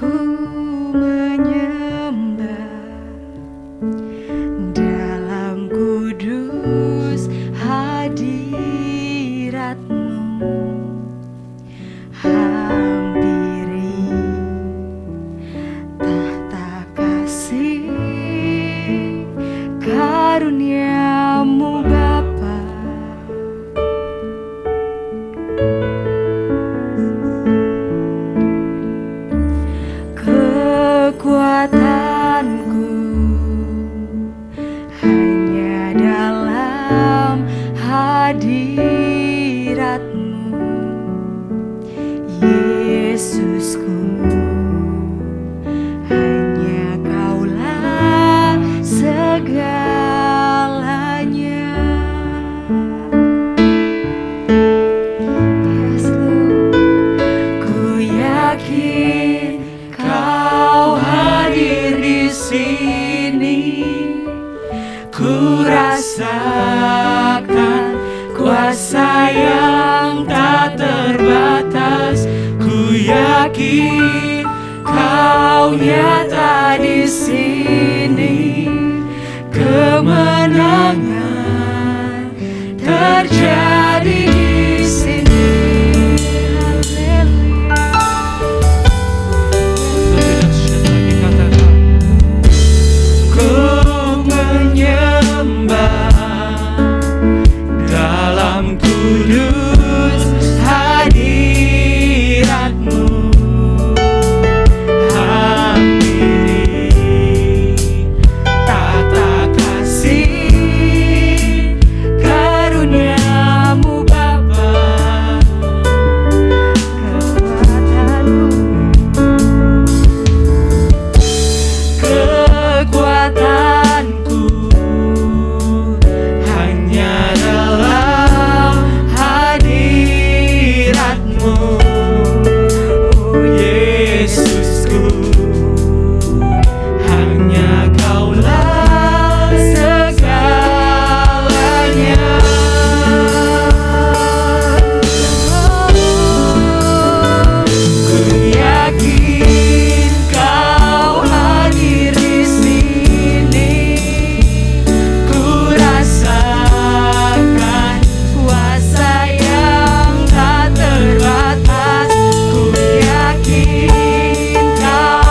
Ku menyembah dalam kudus hadirat-Mu, hampiri tahta kasih karunia-Mu Bapa. Kekuatanku hanya dalam hadirat-Mu, Yesusku. Hanya Kaulah segalanya. Yes, Lord. Ku yakin Kau hadir di sini. Ku rasakan kuasa yang tak terbatas. Ku yakin Kau nyata di sini. Kemenangan terjadi di sini. Ku menyembah dalam kudus hadirat-Mu, hampiri tahta kasih karunia-Mu Bapa. Kekuatanku hanya dalam hadirat-Mu, oh Yesusku. Hanya Kaulah segalanya. Ku yakin Kau hadir di sini. Ku rasakan kuasa yang tak terbatas. Ku yakin Kau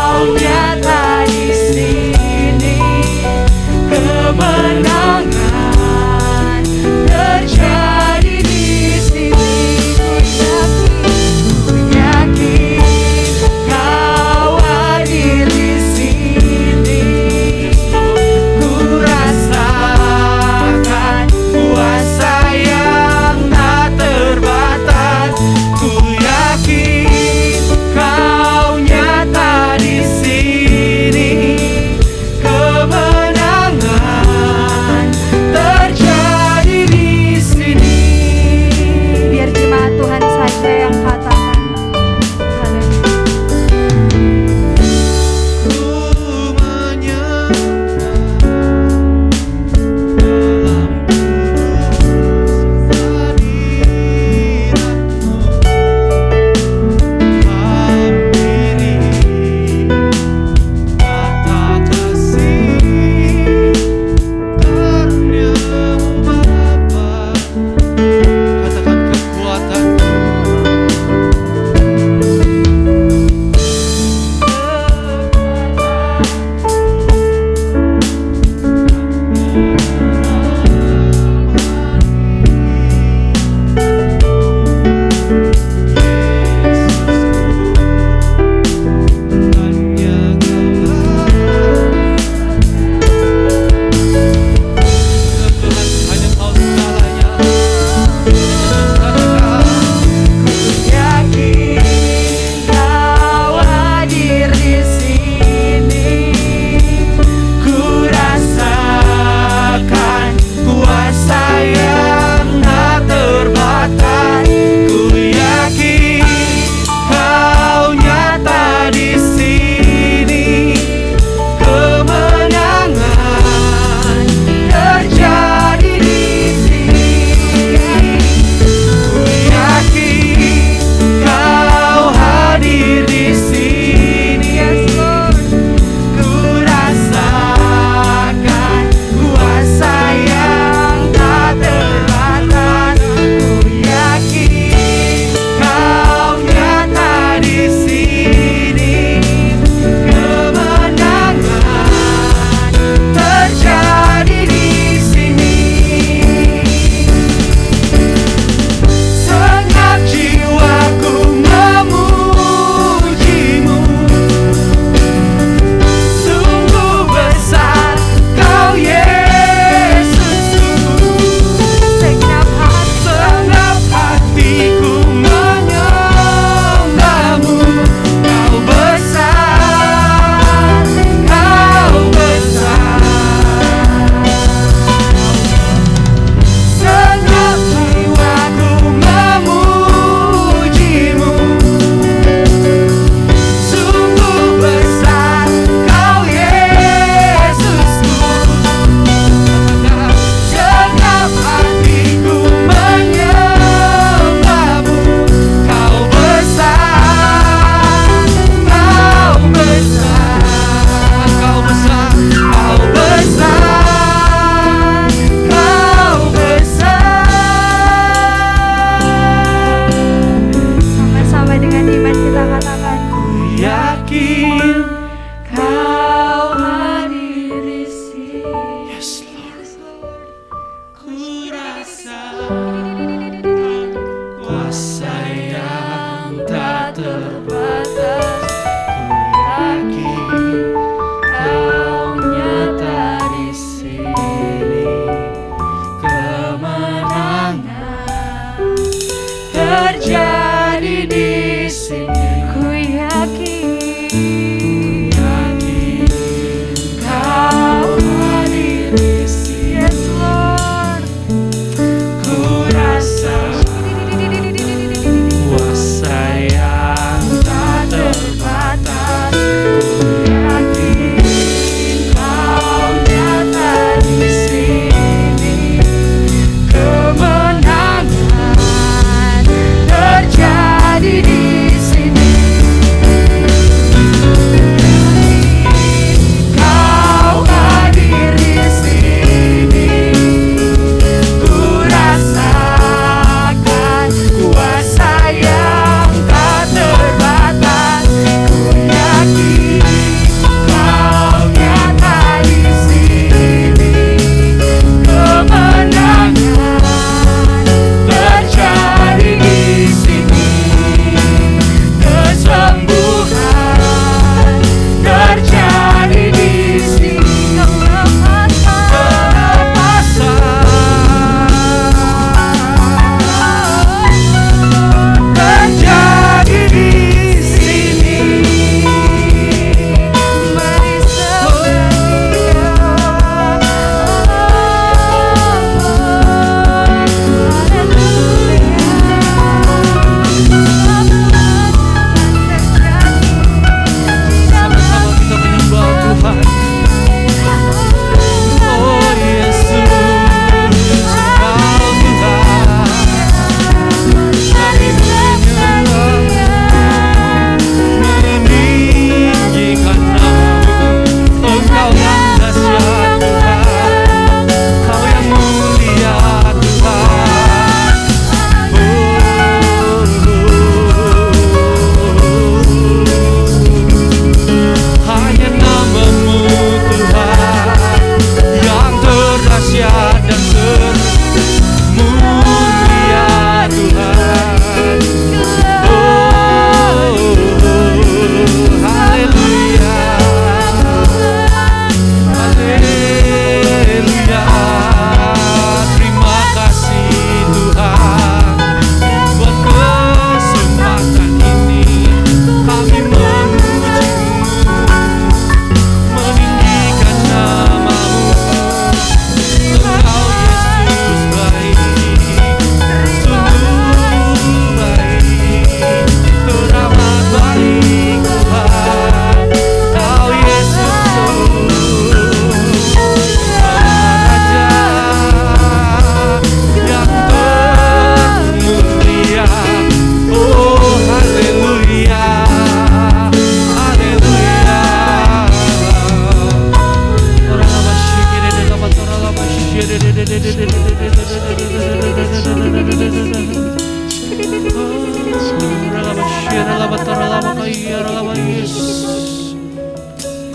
Biarlah Yesus,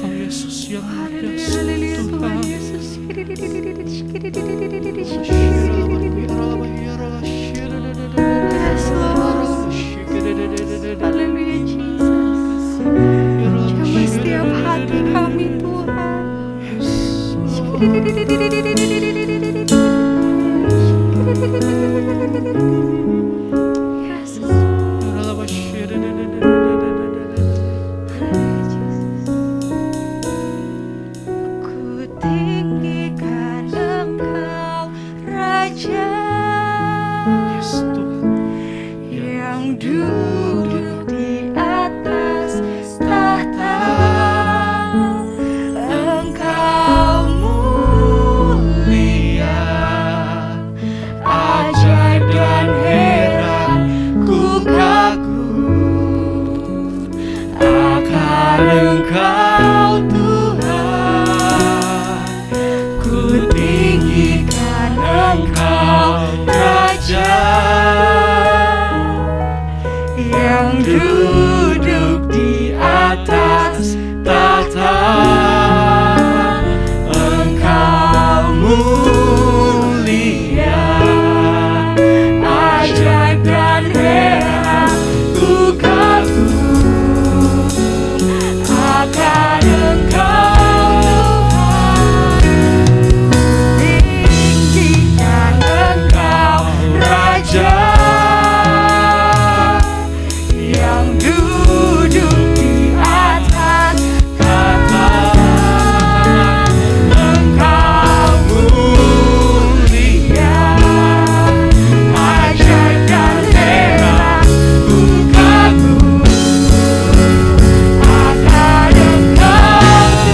Kau Yesus yang biasa Tuhan. Haleluya Jesus. Jamah setiap hati kami Tuhan. Ku tinggikan Engkau Raja yang duduk di atas tahta. Engkau mulia, ajaib dan heran, ku kagum akan Engkau Tuhan. Ku tinggikan Engkau Raja yang duduk di atas tahta. Engkau mulia, ajaib dan heran, ku kagum akan Engkau Tuhan. Tinggikan Engkau Raja yang duduk di atas tahta. Engkau mulia, ajaib dan heran, ku kagum akan Engkau Tuhan.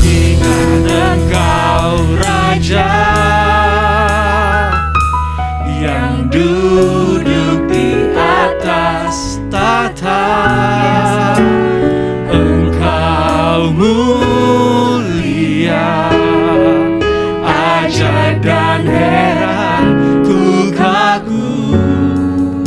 Tinggikan Engkau Raja yang duduk di atas tahta. Engkau mulia, ajaib dan heran, ku kagum akan Engkau Tuhan. Tinggikan Engkau Raja yang duduk di atas tahta. Engkau mulia, ajaib dan heran, ku kagum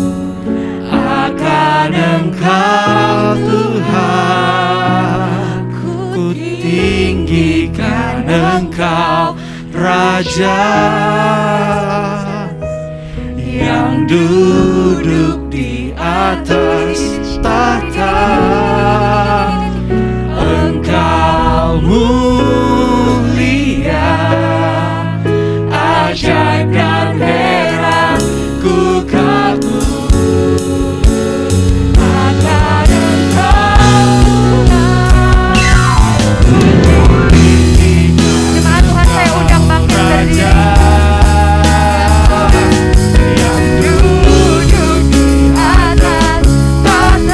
akan Engkau Tuhan. Ku tinggikan Engkau Raja yang duduk di atas tahta. Engkau mulia, ajaib dan heran, ku kagum akan Engkau Tuhan. Jemaat Tuhan, saya undang bangkit berdiri. Yang duduk di atas tahta.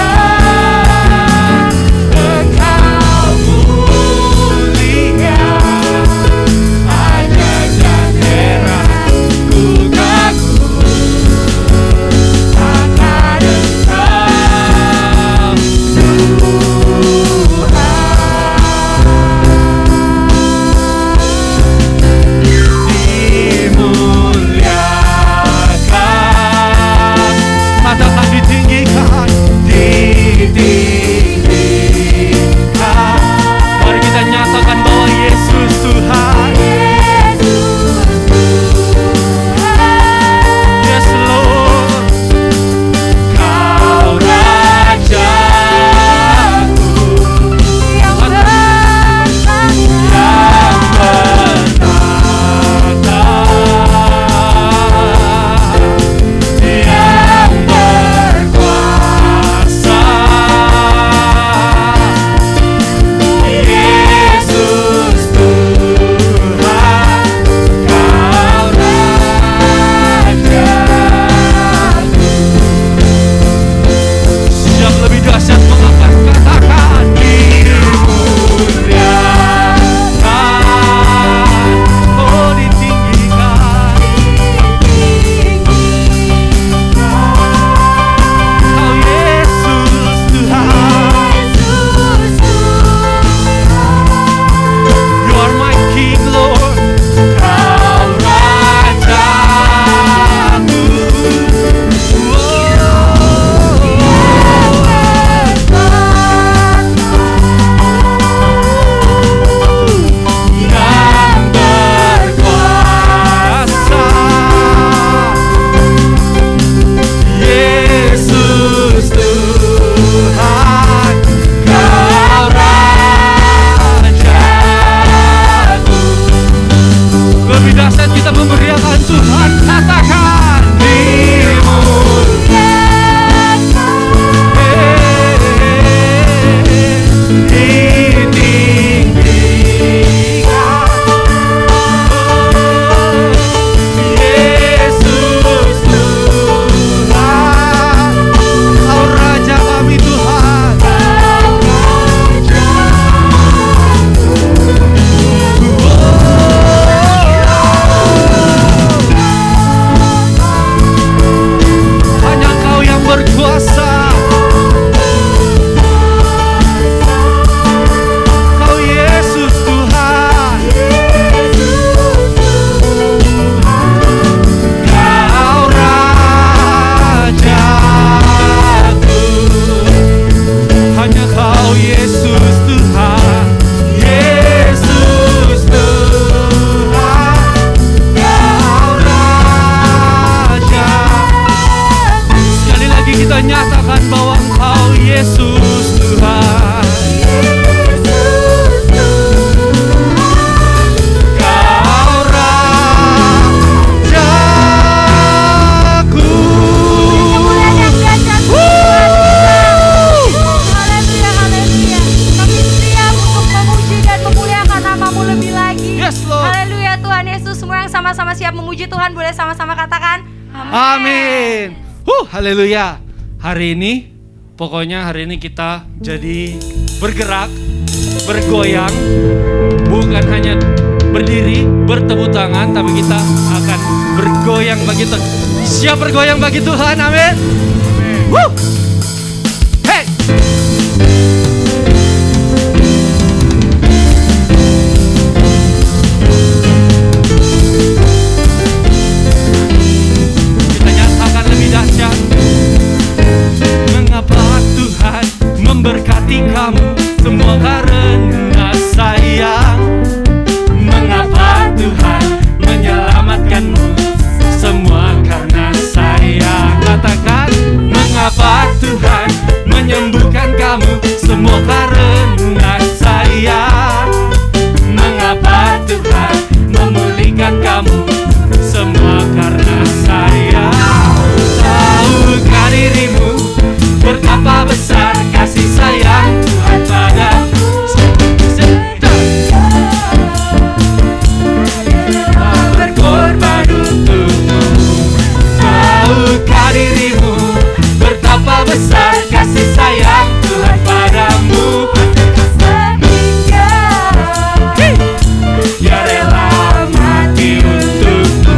Tuhan. Kau rajaku. Yes, Lord. Haleluya Tuhan Yesus. Semua yang sama-sama siap memuji Tuhan boleh sama-sama katakan Amin. Haleluya. Hari ini, pokoknya hari ini kita jadi bergerak, bergoyang, bukan hanya berdiri, bertepuk tangan, tapi kita akan bergoyang bagi Tuhan. Siap bergoyang bagi Tuhan, amin. Woo. Hey. Kita nyatakan lebih dahsyat. Mengapa Tuhan memberkati kamu semua karena sayang? Mengapa Tuhan menyelamatkanmu semua karena sayang? Katakan, mengapa Tuhan menyembuhkan kamu semua karena sayang? Mengapa Tuhan memulihkan kamu semua karena sayang? Tahukah dirimu betapa besar kasih sayang Tuhan padamu? Berkorban untukmu. Tahukah dirimu betapa besar kasih sayang Tuhan padamu? Ya rela mati untukmu.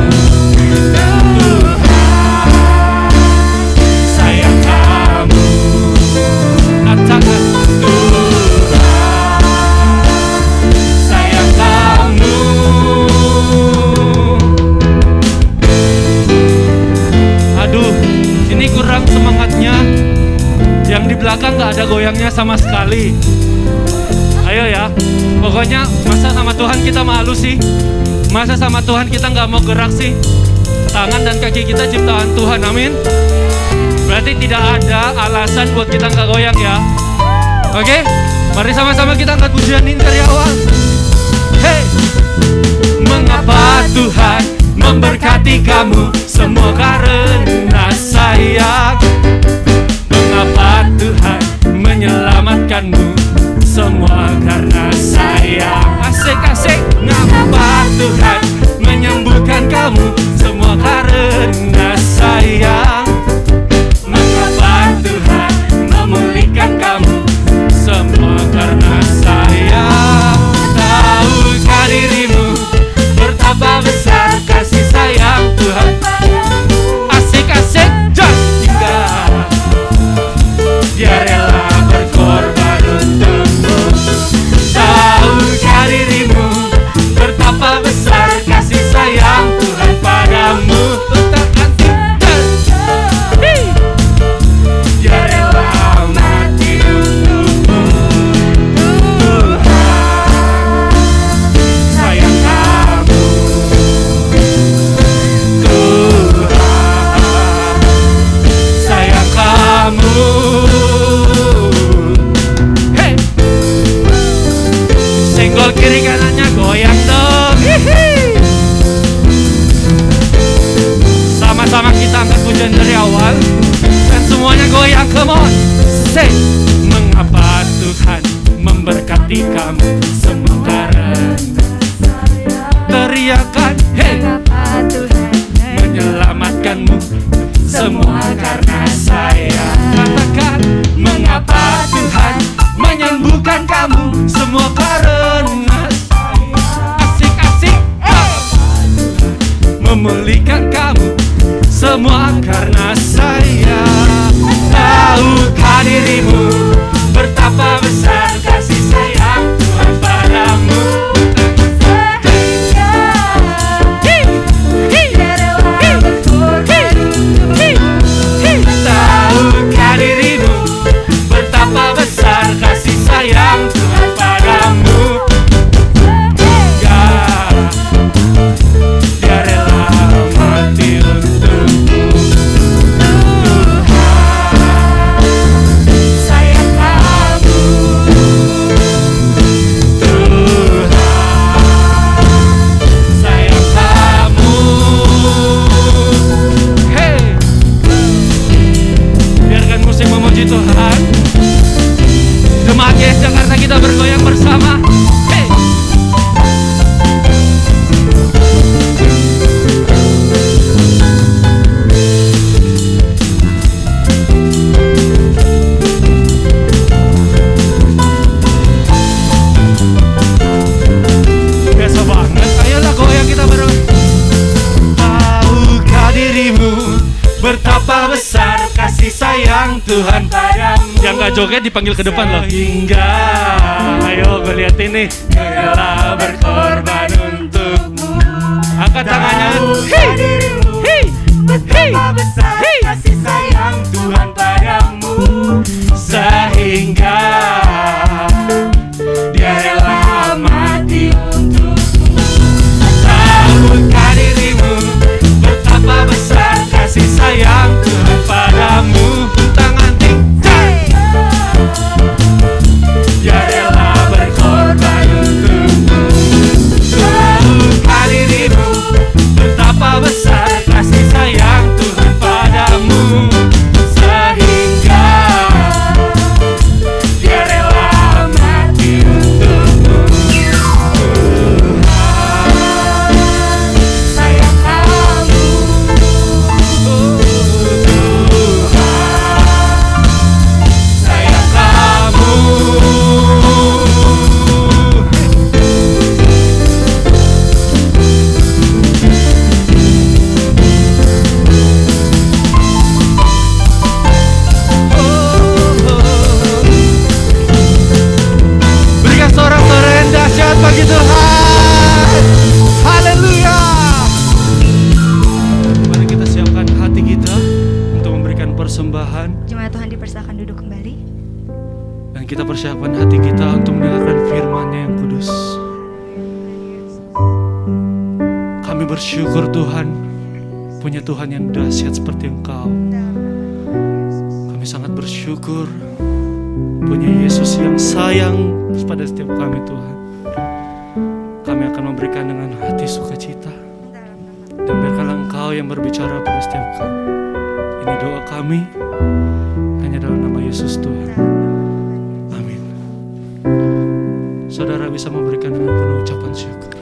Tuhan sayang kamu. Katakan, Tuhan sayang kamu. Aduh, ini kurang semangatnya. Yang di belakang gak ada goyangnya sama sekali. Ayo ya, pokoknya masa sama Tuhan kita malu sih? Masa sama Tuhan kita gak mau gerak sih? Tangan dan kaki kita ciptaan Tuhan, amin. Berarti tidak ada alasan buat kita gak goyang ya. Oke, mari sama-sama kita angkat pujian ini dari awal. Hey, mengapa Tuhan memberkati kamu semua karena sayang? Mengapa Tuhan menyelamatkanmu semua karena sayang? Asik-asik. Mengapa Tuhan menyembuhkan kamu semua karena sayang? Mengapa Tuhan memulihkan kamu semua karena sayang? Tahukah dirimu betapa besar kasih sayang Tuhan? Asik-asik. Just tinggal. Dia rela berkorban untukmu. Tahukah dirimu betapa besar kasih sayang Tuhan padamu? Letakkan tinggal. Dia rela mati untukmu. Tuhan sayang kamu. Tuhan sayang kamu. Hey, senggol kiri kanannya goyang dong. Hihi. Sama-sama kita angkat pujian dari awal dan semuanya goyang, come on. Say, mengapa Tuhan memberkati kamu semua karena teriakan, hey, menyelamatkanmu semua karena sayang. Katakan, mengapa Tuhan menyembuhkan kamu semua karena sayang. Asik-asik. Memulihkan kamu semua karena sayang. Tahukah dirimu betapa besar kasih sayang Tuhan padamu? Tahukah dirimu betapa besar kasih sayang Tuhan padamu? Tuhan yang gak joget dipanggil ke depan loh. Sehingga ayo gue lihat ini, rela berkorban untukmu. Angkat tangannya. Hei, betapa besar kasih sayang Tuhan padamu, sehingga Dia rela mati untukmu. Tahukah dirimu betapa besar kasih sayang Tuhan padamu. Tangan tinggi. Dia rela berkorban untukmu. Tahukah dirimu betapa besar kasih sayang Tuhan padamu, sehingga Dia rela mati untukmu. Tuhan sayang kamu, Tuhan sayang kamu. Berikan sorak-sorai yang dahsyat bagi Tuhan. Haleluya. Mari kita siapkan hati kita untuk memberikan persembahan, Jemaat Tuhan dipersilakan duduk kembali. dan kita persiapkan hati kita untuk mendengarkan firman-Nya yang kudus. Kami bersyukur Tuhan, punya Tuhan yang dahsyat seperti Engkau. Kami sangat bersyukur punya Yesus yang sayang pada setiap kami Tuhan. Kami akan memberikan dengan hati sukacita, dan biarkanlah Engkau yang berbicara pada setiap kami. Ini doa kami hanya dalam nama Yesus Tuhan. Amin. Saudara bisa memberikan dengan penuh ucapan syukur.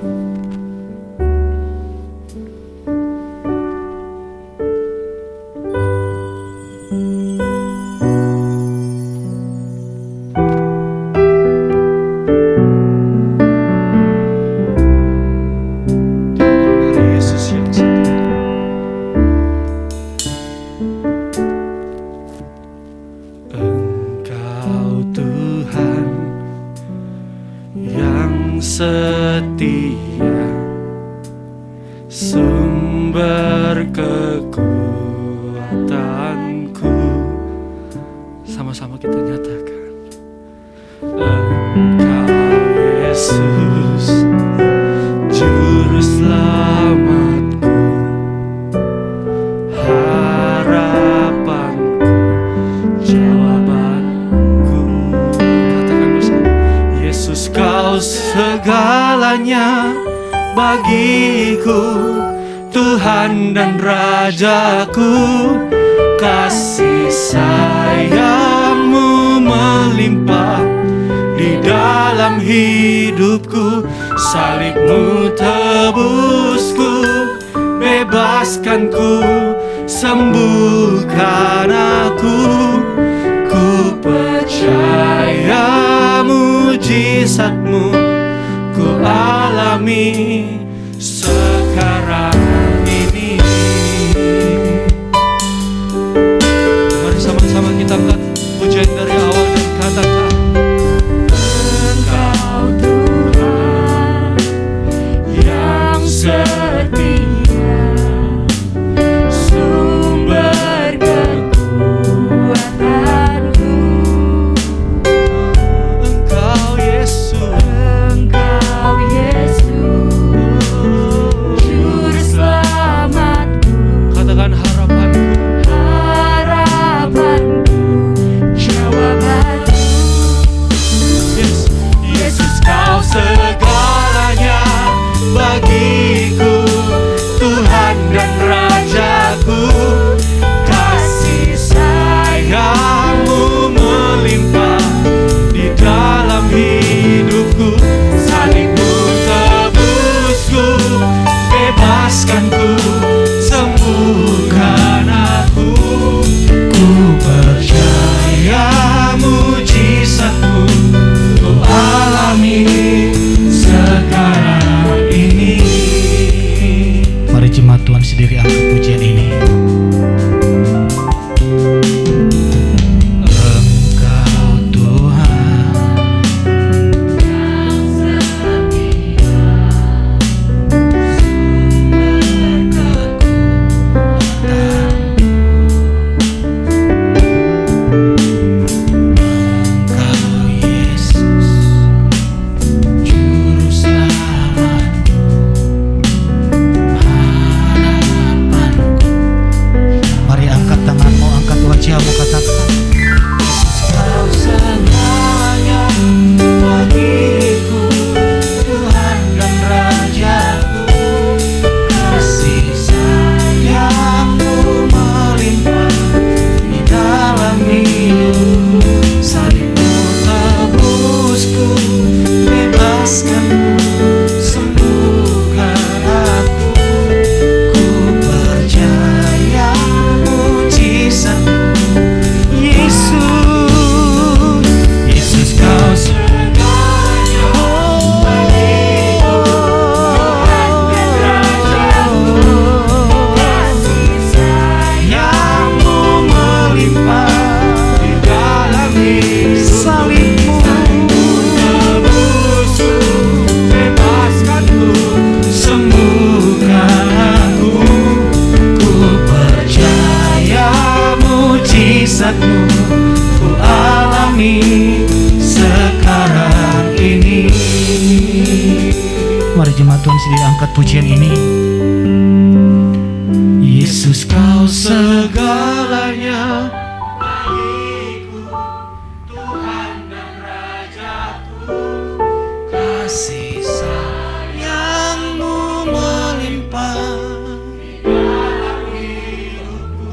Dari Yesus yang setia. Engkau Tuhan yang setia, sumber kekuatanku. Sama-sama kita nyatakan, Engkau Yesus, Juru Selamatku, harapanku, jawabanku. Katakan bersama, Yesus Kau segalanya bagiku, Tuhan dan Rajaku. Kasih sayang-Mu melimpah di dalam hidupku. Salib-Mu tebusku, bebaskanku, sembuhkan aku. Ku percaya mujizat-Mu ku alami sekarang ini. Mari sama-sama kita angkat pujian dari awal dan katakan, Engkau Tuhan yang setia, sumber kekuatanku. Engkau Yesus, Engkau Yesus, Tuhan diangkat pujian ini. Yesus kau segalanya bagiku, Tuhan dan Rajaku, kasih sayang-Mu melimpah di dalam hidupku.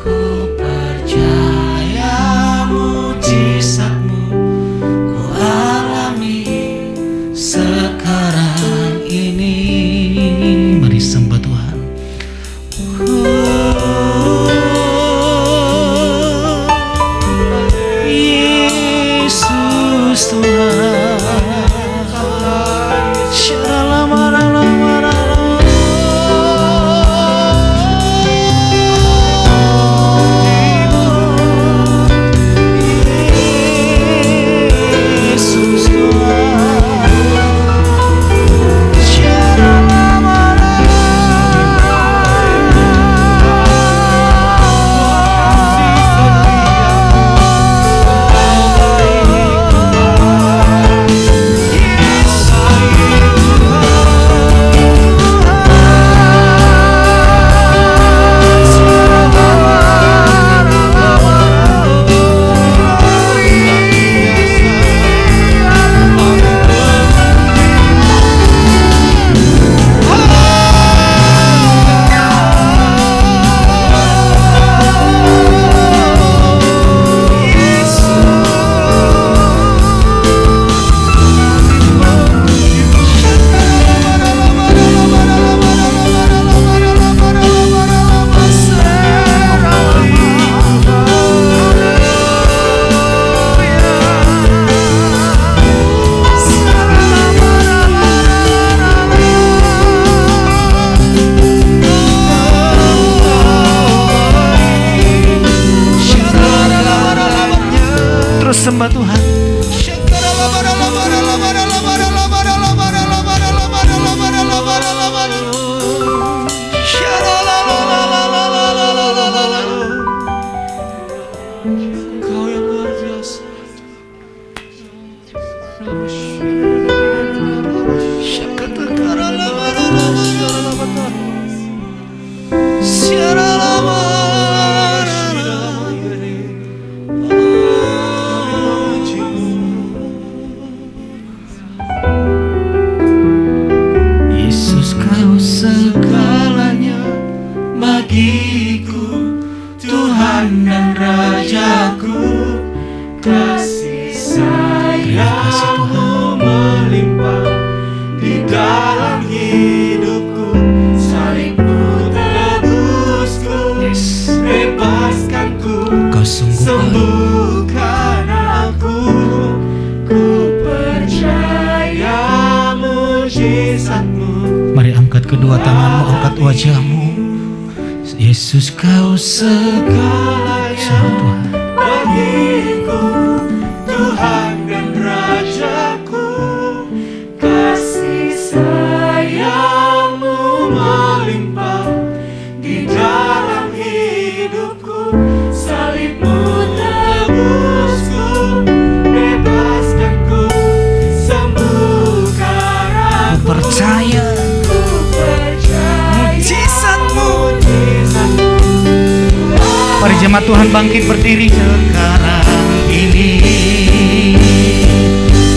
Ku percaya mujizat-Mu ku alami sekarang ini. Mari sembah Tuhan. Yesus Tuhan. Sembah Tuhan. Kau yang luar biasa. Segalanya bagiku, Tuhan dan Rajaku, kasih sayang-Mu melimpah di dalam hidupku. Salib-Mu tebusku, bebaskanku, sembuhkan aku. Ku percaya mujizat-Mu. Mari angkat kedua tanganmu, angkat wajahmu. Yesus kau segalanya bagiku, Tuhan dan Rajaku, kasih sayang-Mu melimpah di dalam hidupku. Salib-Mu tebusku, bebaskanku, sembuhkan aku. Percaya mari jemaat Tuhan bangkit berdiri sekarang ini.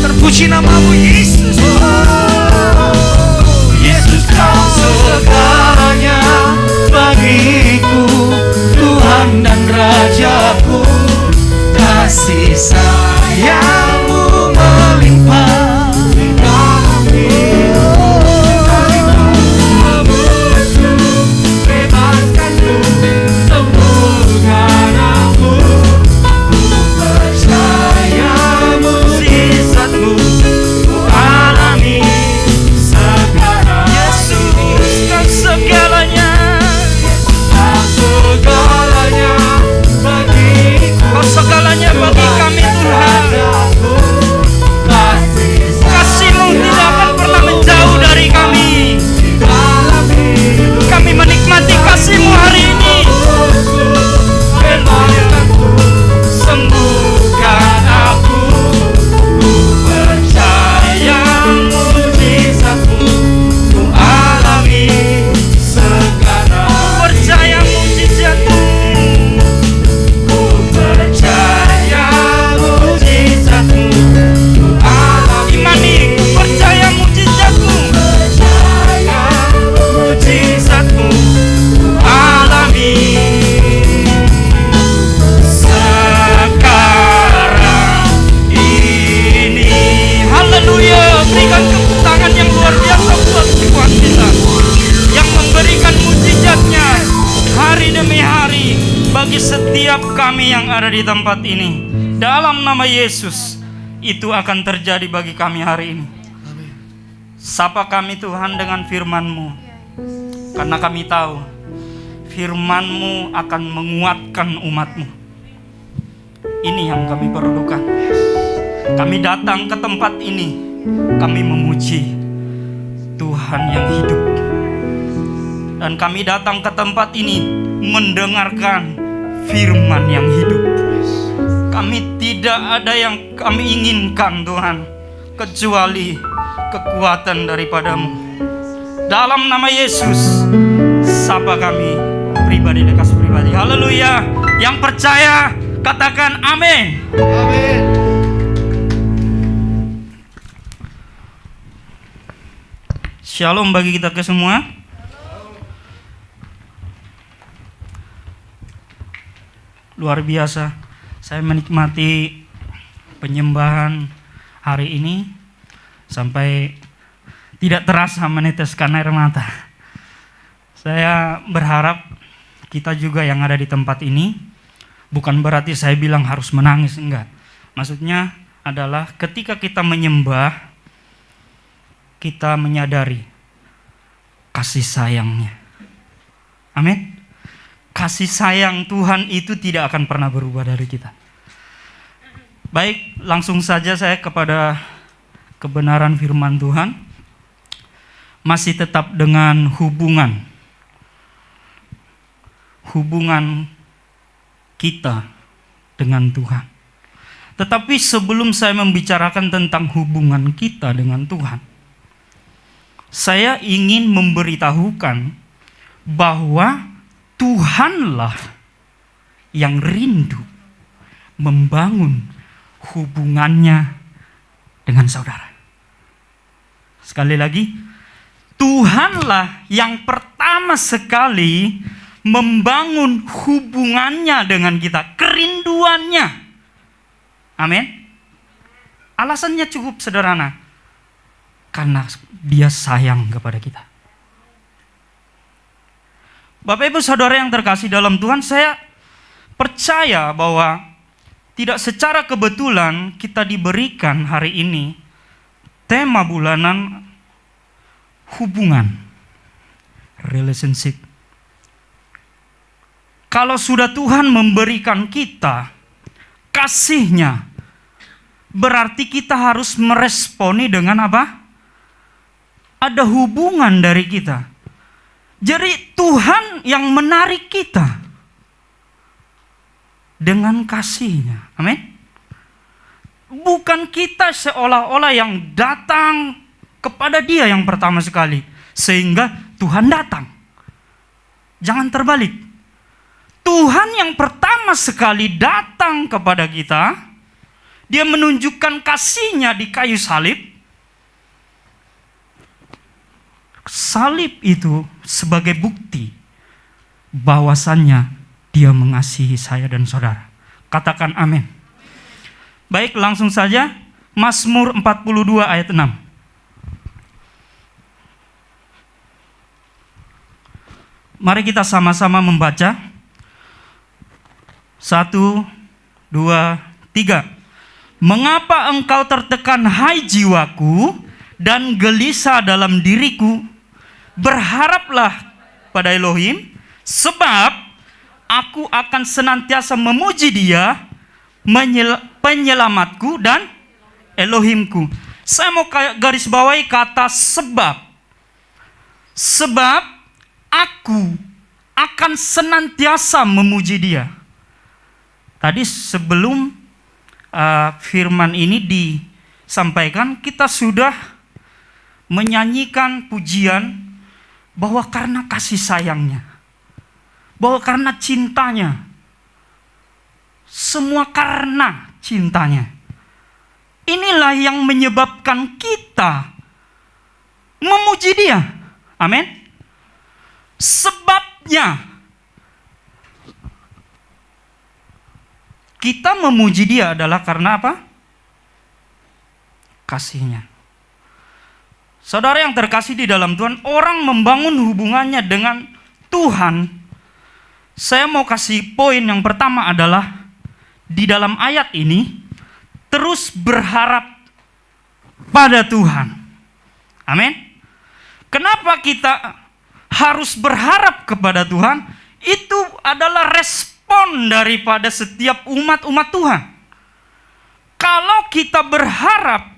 Terpuji nama-Mu Yesus. Yesus kau segalanya bagiku, Tuhan dan Rajaku, kasih sayang-Mu melimpah di dalam hidupku. Bebaskanku, sembuhkan aku. Ku percaya mujizat-Mu ku alami sekarang. Yesus kau segalanya, kau segalanya bagiku, kau segalanya bagi kami Tuhan. bagi setiap kami yang ada di tempat ini. Dalam nama Yesus, itu akan terjadi bagi kami hari ini. Sapa kami Tuhan dengan firman-Mu, karena kami tahu firman-Mu akan menguatkan umat-Mu. Ini yang kami perlukan. Kami datang ke tempat ini, kami memuji Tuhan yang hidup. Dan kami datang ke tempat ini mendengarkan firman yang hidup. Kami tidak ada yang kami inginkan Tuhan, kecuali kekuatan daripada-Mu. Dalam nama Yesus, sapa kami pribadi dekat pribadi. Haleluya. Yang percaya katakan amin. Amin. Shalom bagi kita ke semua. Luar biasa, saya menikmati penyembahan hari ini sampai tidak terasa meneteskan air mata. Saya berharap kita juga yang ada di tempat ini, bukan berarti saya bilang harus menangis, enggak. Maksudnya adalah ketika kita menyembah, kita menyadari kasih sayangnya. Amin. Kasih sayang Tuhan itu tidak akan pernah berubah dari kita. Baik, langsung saja saya kepada kebenaran firman Tuhan. Masih tetap dengan hubungan kita dengan Tuhan. Tetapi sebelum saya membicarakan tentang hubungan kita dengan Tuhan, saya ingin memberitahukan bahwa Tuhanlah yang rindu membangun hubungannya dengan saudara. Sekali lagi, Tuhanlah yang pertama sekali membangun hubungannya dengan kita, kerinduannya. Amin. Alasannya cukup sederhana, karena Dia sayang kepada kita. Bapak Ibu Saudara yang terkasih dalam Tuhan, saya percaya bahwa tidak secara kebetulan kita diberikan hari ini tema bulanan hubungan, relationship. Kalau sudah Tuhan memberikan kita kasih-Nya, berarti kita harus meresponi dengan apa? Ada hubungan dari kita. Jadi Tuhan yang menarik kita dengan kasih-Nya. Amin. Bukan kita seolah-olah yang datang kepada Dia yang pertama sekali, sehingga Tuhan datang. Jangan terbalik. Tuhan yang pertama sekali datang kepada kita, Dia menunjukkan kasih-Nya di kayu salib. Salib itu sebagai bukti bahwasannya Dia mengasihi saya dan saudara. Katakan amin. Baik, langsung saja Mazmur 42 ayat 6. Mari kita sama-sama membaca. 1, 2, 3. Mengapa engkau tertekan, hai jiwaku, dan gelisah dalam diriku? Berharaplah pada Elohim, sebab aku akan senantiasa memuji Dia, penyelamatku dan Elohimku. Saya mau garis bawahi kata sebab. Sebab aku akan senantiasa memuji Dia. Tadi sebelum firman ini disampaikan, kita sudah menyanyikan pujian bahwa karena kasih sayangnya, bahwa karena cintanya, semua karena cintanya. Inilah yang menyebabkan kita memuji Dia. Amin. Sebabnya kita memuji Dia adalah karena apa? Kasih-Nya. Saudara yang terkasih di dalam Tuhan, orang membangun hubungannya dengan Tuhan Saya mau kasih poin yang pertama adalah di dalam ayat ini terus berharap pada Tuhan. Amin. Kenapa kita harus berharap kepada Tuhan? Itu adalah respon daripada setiap umat-umat Tuhan. Kalau kita berharap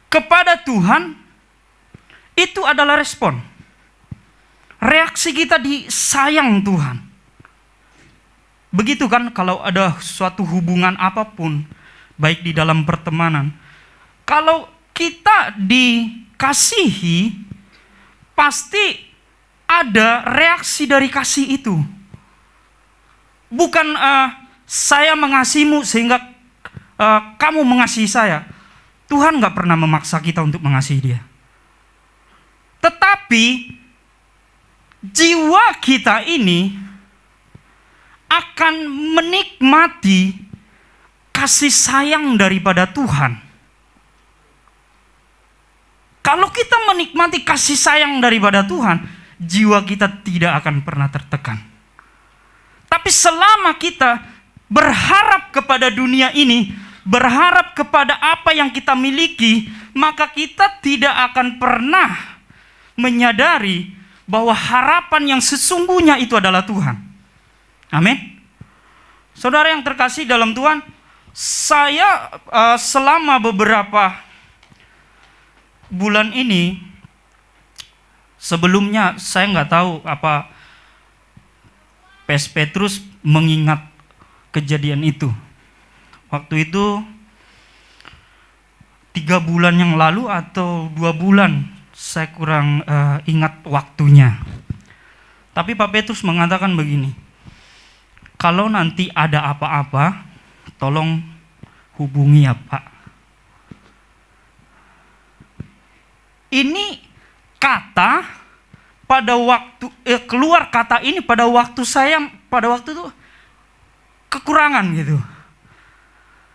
kepada Tuhan, itu adalah respon. Reaksi kita disayang Tuhan. Begitu kan kalau ada suatu hubungan apapun, baik di dalam pertemanan. Kalau kita dikasihi, pasti ada reaksi dari kasih itu. Bukan saya mengasihimu sehingga kamu mengasihi saya. Tuhan gak pernah memaksa kita untuk mengasihi dia. Tetapi jiwa kita ini akan menikmati kasih sayang daripada Tuhan. Kalau kita menikmati kasih sayang daripada Tuhan, jiwa kita tidak akan pernah tertekan. Tapi selama kita berharap kepada dunia ini, berharap kepada apa yang kita miliki, maka kita tidak akan pernah menyadari bahwa harapan yang sesungguhnya itu adalah Tuhan. Amin. Saudara yang terkasih dalam Tuhan, saya selama beberapa bulan ini, sebelumnya saya nggak tahu apa PS Petrus mengingat kejadian itu. Waktu itu 3 bulan yang lalu atau 2 bulan, saya kurang ingat waktunya. Tapi Pak Petrus mengatakan begini, kalau nanti ada apa-apa, tolong hubungi ya Pak. Ini kata pada waktu keluar kata ini pada waktu itu kekurangan gitu.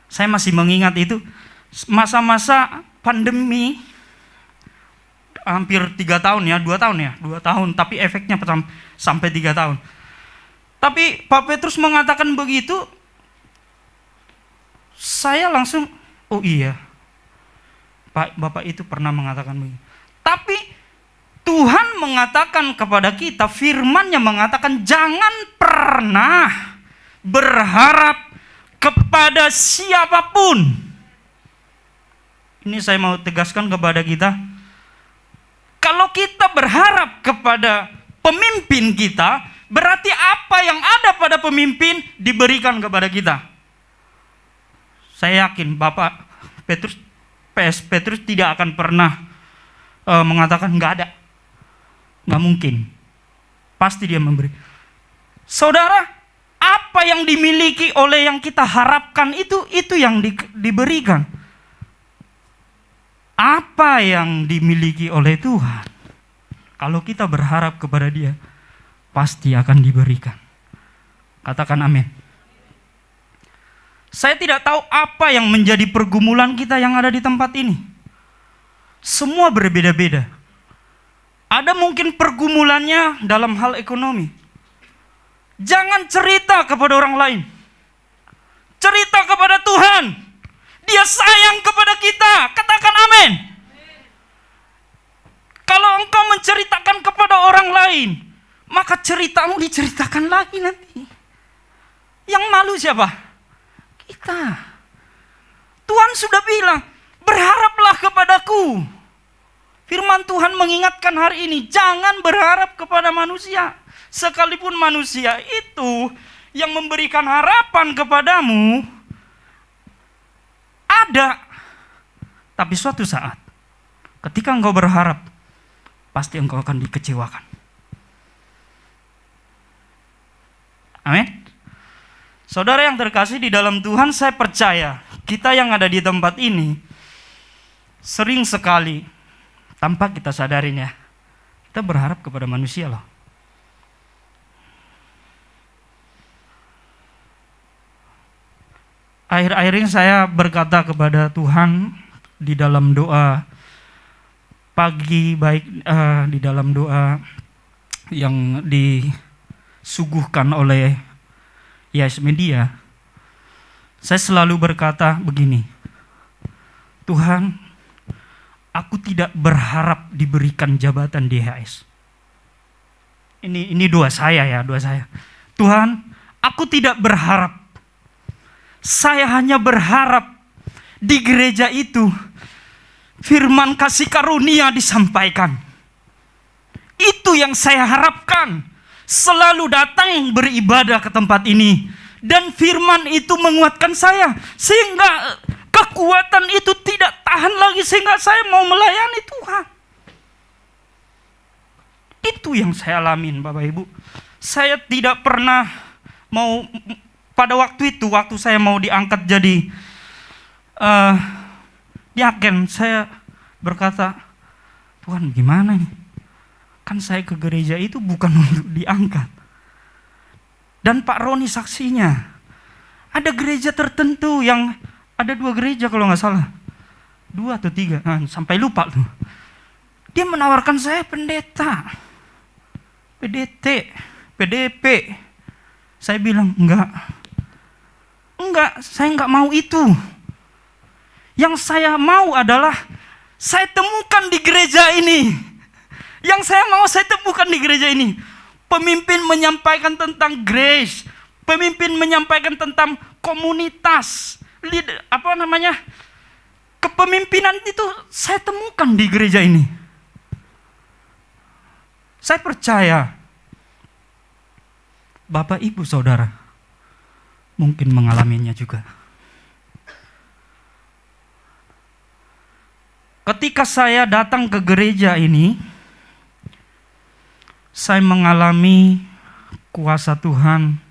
Saya masih mengingat itu masa-masa pandemi hampir 3 tahun ya, 2 tahun, tapi efeknya sampai 3 tahun. Tapi Pak Petrus mengatakan begitu, saya langsung, oh iya, Bapak itu pernah mengatakan begitu. Tapi Tuhan mengatakan kepada kita, firman-Nya mengatakan jangan pernah berharap kepada siapapun. Ini saya mau tegaskan kepada kita. Kalau kita berharap kepada pemimpin kita, berarti apa yang ada pada pemimpin diberikan kepada kita. Saya yakin Bapak PS Petrus tidak akan pernah mengatakan nggak ada, nggak mungkin. Pasti dia memberi. Saudara, apa yang dimiliki oleh yang kita harapkan itu yang diberikan. Apa yang dimiliki oleh Tuhan, kalau kita berharap kepada Dia, pasti akan diberikan. Katakan amin. Saya tidak tahu apa yang menjadi pergumulan kita yang ada di tempat ini. Semua berbeda-beda. Ada mungkin pergumulannya dalam hal ekonomi. Jangan cerita kepada orang lain. Cerita kepada Tuhan. Dia sayang kepada kita. Katakan amin. Kalau engkau menceritakan kepada orang lain, maka ceritamu diceritakan lagi nanti. Yang malu siapa? Kita. Tuhan sudah bilang, berharaplah kepadaku. Firman Tuhan mengingatkan hari ini, jangan berharap kepada manusia. Sekalipun manusia itu yang memberikan harapan kepadamu, ada. Tapi suatu saat, ketika engkau berharap, pasti engkau akan dikecewakan. Amin. Saudara yang terkasih di dalam Tuhan, saya percaya kita yang ada di tempat ini sering sekali tanpa kita sadarin ya, kita berharap kepada manusia loh. Akhir-akhir ini saya berkata kepada Tuhan di dalam doa pagi, baik di dalam doa yang di suguhkan oleh YS Media, saya selalu berkata begini, Tuhan, aku tidak berharap diberikan jabatan di YS. Ini doa saya ya, doa saya. Tuhan, aku tidak berharap. Saya hanya berharap di gereja itu firman kasih karunia disampaikan. Itu yang saya harapkan. Selalu datang beribadah ke tempat ini. Dan firman itu menguatkan saya. Sehingga kekuatan itu tidak tahan lagi. Sehingga saya mau melayani Tuhan. Itu yang saya alamin Bapak Ibu. Saya tidak pernah mau, pada waktu itu, waktu saya mau diangkat jadi diaken, saya berkata, Tuhan gimana nih? Kan saya ke gereja itu bukan untuk diangkat. Dan Pak Roni saksinya. Ada gereja tertentu yang, ada 2 gereja kalau nggak salah. 2 atau 3, sampai lupa tuh. Dia menawarkan saya pendeta, PDT, PDP. Saya bilang enggak, saya enggak mau itu. Yang saya mau adalah, saya temukan di gereja ini. Yang saya mau saya temukan di gereja ini. Pemimpin menyampaikan tentang grace. Pemimpin menyampaikan tentang komunitas. Kepemimpinan itu saya temukan di gereja ini. Saya percaya Bapak Ibu Saudara mungkin mengalaminya juga. Ketika saya datang ke gereja ini, saya mengalami kuasa Tuhan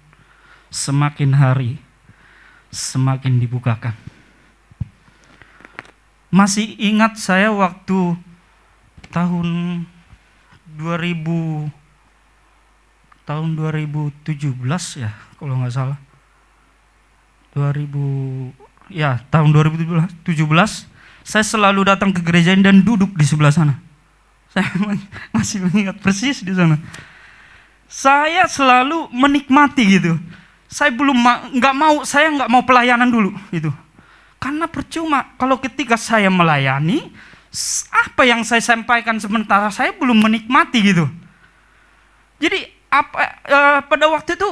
semakin hari semakin dibukakan. Masih ingat saya waktu tahun 2017 ya, kalau nggak salah. Tahun 2017 saya selalu datang ke gereja ini dan duduk di sebelah sana. Saya masih mengingat persis di sana. Saya selalu menikmati gitu. Saya nggak mau pelayanan dulu gitu. Karena percuma kalau ketika saya melayani, apa yang saya sampaikan sementara saya belum menikmati gitu. Jadi pada waktu itu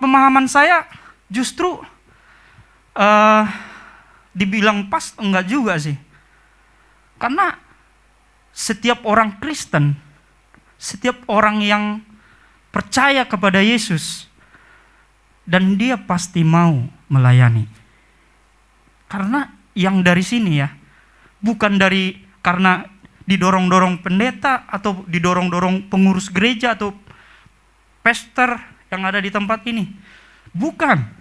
pemahaman saya justru dibilang pas enggak juga sih. Karena setiap orang Kristen, setiap orang yang percaya kepada Yesus, dan dia pasti mau melayani. Karena yang dari sini ya, bukan karena didorong-dorong pendeta atau didorong-dorong pengurus gereja atau pastor yang ada di tempat ini. Bukan.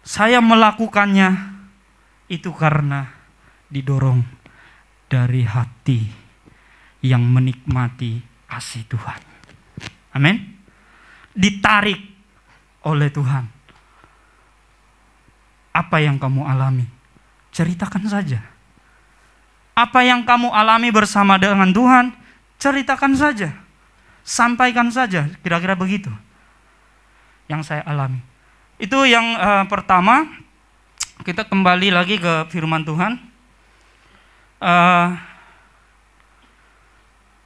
Saya melakukannya itu karena didorong dari hati yang menikmati kasih Tuhan. Amin. Ditarik oleh Tuhan. Apa yang kamu alami? Ceritakan saja. Apa yang kamu alami bersama dengan Tuhan, ceritakan saja. Sampaikan saja, kira-kira begitu. Yang saya alami. Itu yang pertama. Kita kembali lagi ke firman Tuhan.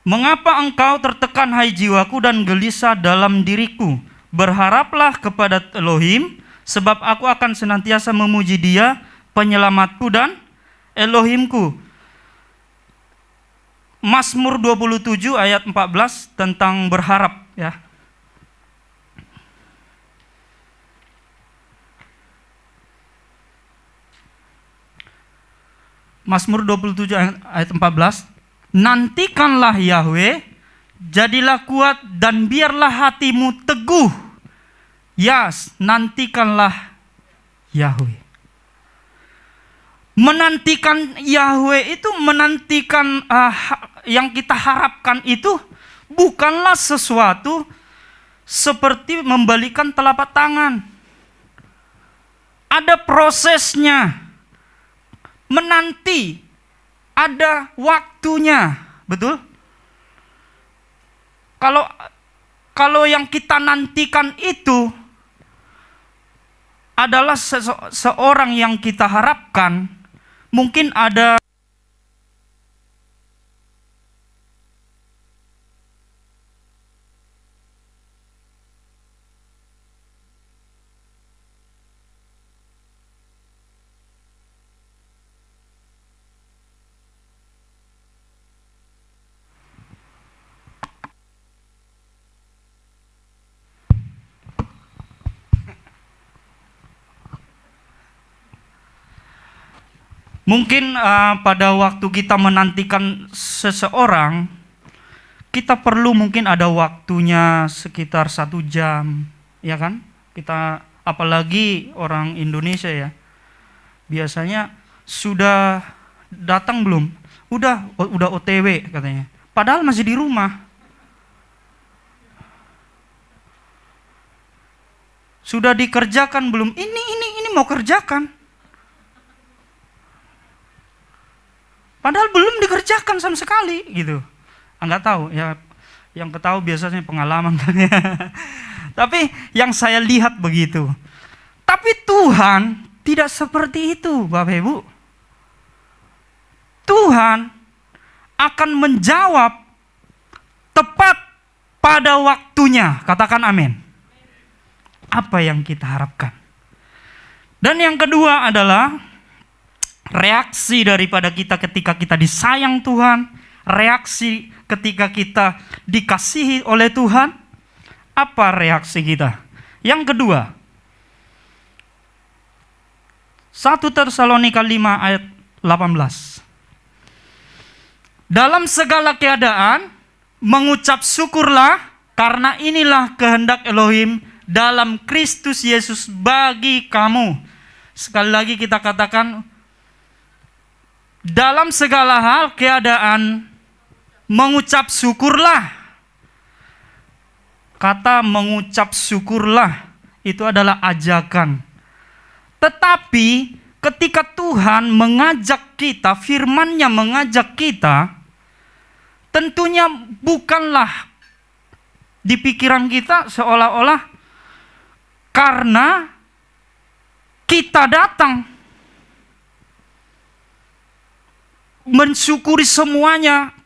Mengapa engkau tertekan hai jiwaku dan gelisah dalam diriku? Berharaplah kepada Elohim, sebab aku akan senantiasa memuji Dia, penyelamatku dan Elohimku. Mazmur 27 ayat 14 tentang berharap ya. Mazmur 27 ayat 14. Nantikanlah Yahweh, jadilah kuat dan biarlah hatimu teguh. Yes, nantikanlah Yahweh. Menantikan Yahweh itu menantikan yang kita harapkan itu bukanlah sesuatu seperti membalikan telapak tangan. Ada prosesnya. Menanti, ada waktunya, betul? Kalau kalau yang kita nantikan itu adalah seorang yang kita harapkan, mungkin ada mungkin pada waktu kita menantikan seseorang, kita perlu mungkin ada waktunya sekitar 1 jam, ya kan? Kita, apalagi orang Indonesia ya, biasanya sudah datang belum? Udah OTW katanya. Padahal masih di rumah. Sudah dikerjakan belum? Ini mau kerjakan. Padahal belum dikerjakan sama sekali gitu. Enggak tahu ya, yang ketahui biasanya pengalaman. Tapi yang saya lihat begitu. Tapi Tuhan tidak seperti itu, Bapak Ibu. Tuhan akan menjawab tepat pada waktunya. Katakan amin. Apa yang kita harapkan. Dan yang kedua adalah reaksi daripada kita ketika kita disayang Tuhan, reaksi ketika kita dikasihi oleh Tuhan. Apa reaksi kita? Yang kedua, 1 Tesalonika 5 ayat 18. Dalam segala keadaan mengucap syukurlah, karena inilah kehendak Elohim dalam Kristus Yesus bagi kamu. Sekali lagi kita katakan, dalam segala hal keadaan mengucap syukurlah. Kata mengucap syukurlah itu adalah ajakan. Tetapi ketika Tuhan mengajak kita, firman-Nya mengajak kita, tentunya bukanlah di pikiran kita seolah-olah karena kita datang mensyukuri semuanya.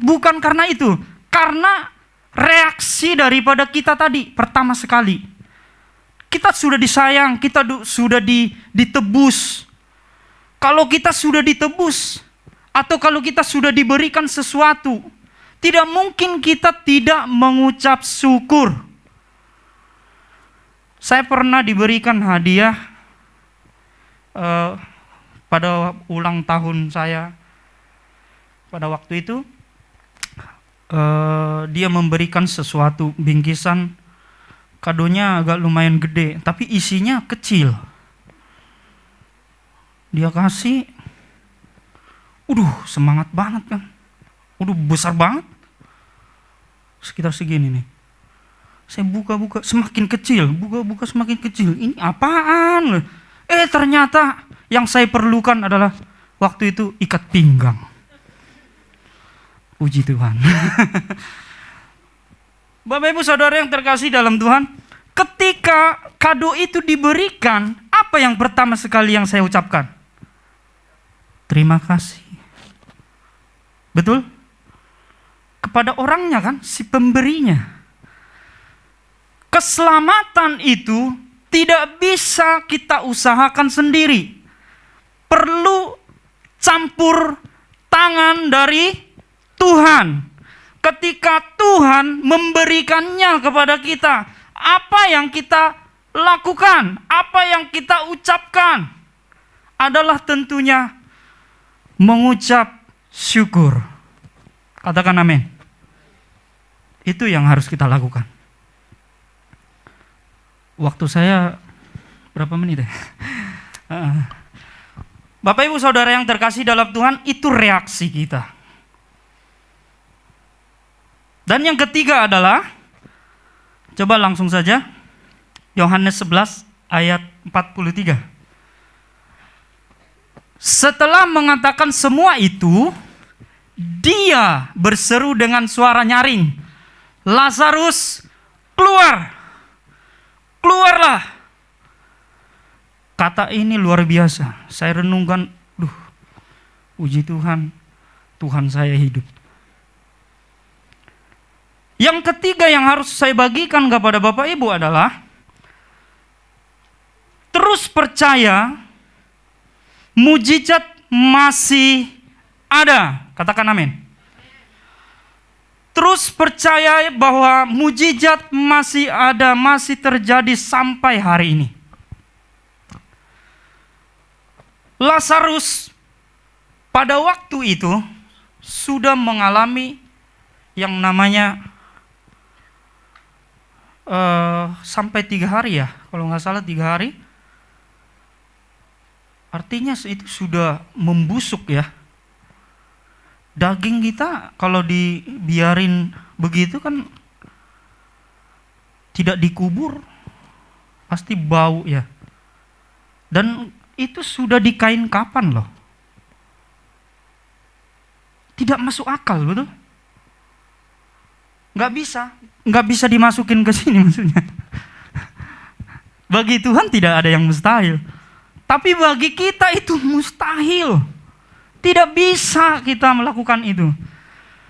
Bukan karena itu. Karena reaksi daripada kita tadi. Pertama sekali, kita sudah disayang, kita sudah ditebus. Kalau kita sudah ditebus, atau kalau kita sudah diberikan sesuatu, tidak mungkin kita tidak mengucap syukur. Saya pernah diberikan hadiah pada ulang tahun saya. Pada waktu itu dia memberikan sesuatu, bingkisan, kadonya agak lumayan gede, tapi isinya kecil. Dia kasih, semangat banget kan, besar banget, sekitar segini nih. Saya buka-buka semakin kecil, buka-buka semakin kecil. Ini apaan? Ternyata yang saya perlukan adalah waktu itu ikat pinggang. Puji Tuhan. Bapak Ibu Saudara yang terkasih dalam Tuhan, ketika kado itu diberikan, apa yang pertama sekali yang saya ucapkan? Terima kasih. Betul? Kepada orangnya kan, si pemberinya. Keselamatan itu tidak bisa kita usahakan sendiri. Perlu campur tangan dari Tuhan. Ketika Tuhan memberikannya kepada kita, apa yang kita lakukan, apa yang kita ucapkan adalah tentunya mengucap syukur. Katakan amin. Itu yang harus kita lakukan. Waktu saya berapa menit ya? Bapak Ibu Saudara yang terkasih dalam Tuhan, itu reaksi kita. Dan yang ketiga adalah, coba langsung saja, Yohanes 11 ayat 43. Setelah mengatakan semua itu, dia berseru dengan suara nyaring, Lazarus, keluar. Keluarlah. Kata ini luar biasa. Saya renungkan, puji Tuhan, Tuhan saya hidup. Yang ketiga yang harus saya bagikan kepada Bapak Ibu adalah terus percaya mujizat masih ada. Katakan amin. Terus percaya bahwa mujizat masih ada, masih terjadi sampai hari ini. Lazarus pada waktu itu sudah mengalami yang namanya sampai 3 hari ya, kalau nggak salah 3 hari. Artinya itu sudah membusuk ya. Daging kita kalau dibiarin begitu kan tidak dikubur, pasti bau ya. Dan itu sudah di kain kapan loh. Tidak masuk akal, betul? Nggak bisa dimasukin ke sini maksudnya. Bagi Tuhan tidak ada yang mustahil. Tapi bagi kita itu mustahil. Tidak bisa kita melakukan itu.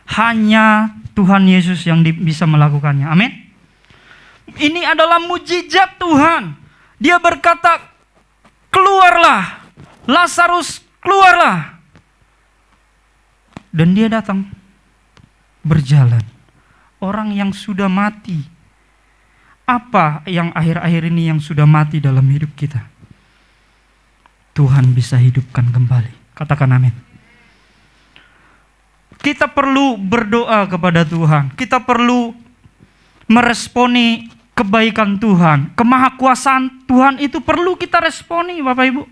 Hanya Tuhan Yesus yang bisa melakukannya. Amin. Ini adalah mujizat Tuhan. Dia berkata, keluarlah, Lazarus, keluarlah. Dan dia datang, berjalan. Orang yang sudah mati. Apa yang akhir-akhir ini yang sudah mati dalam hidup kita? Tuhan bisa hidupkan kembali. Katakan amin. Kita perlu berdoa kepada Tuhan. Kita perlu meresponi kebaikan Tuhan. Kemahakuasaan Tuhan itu perlu kita responi, Bapak Ibu.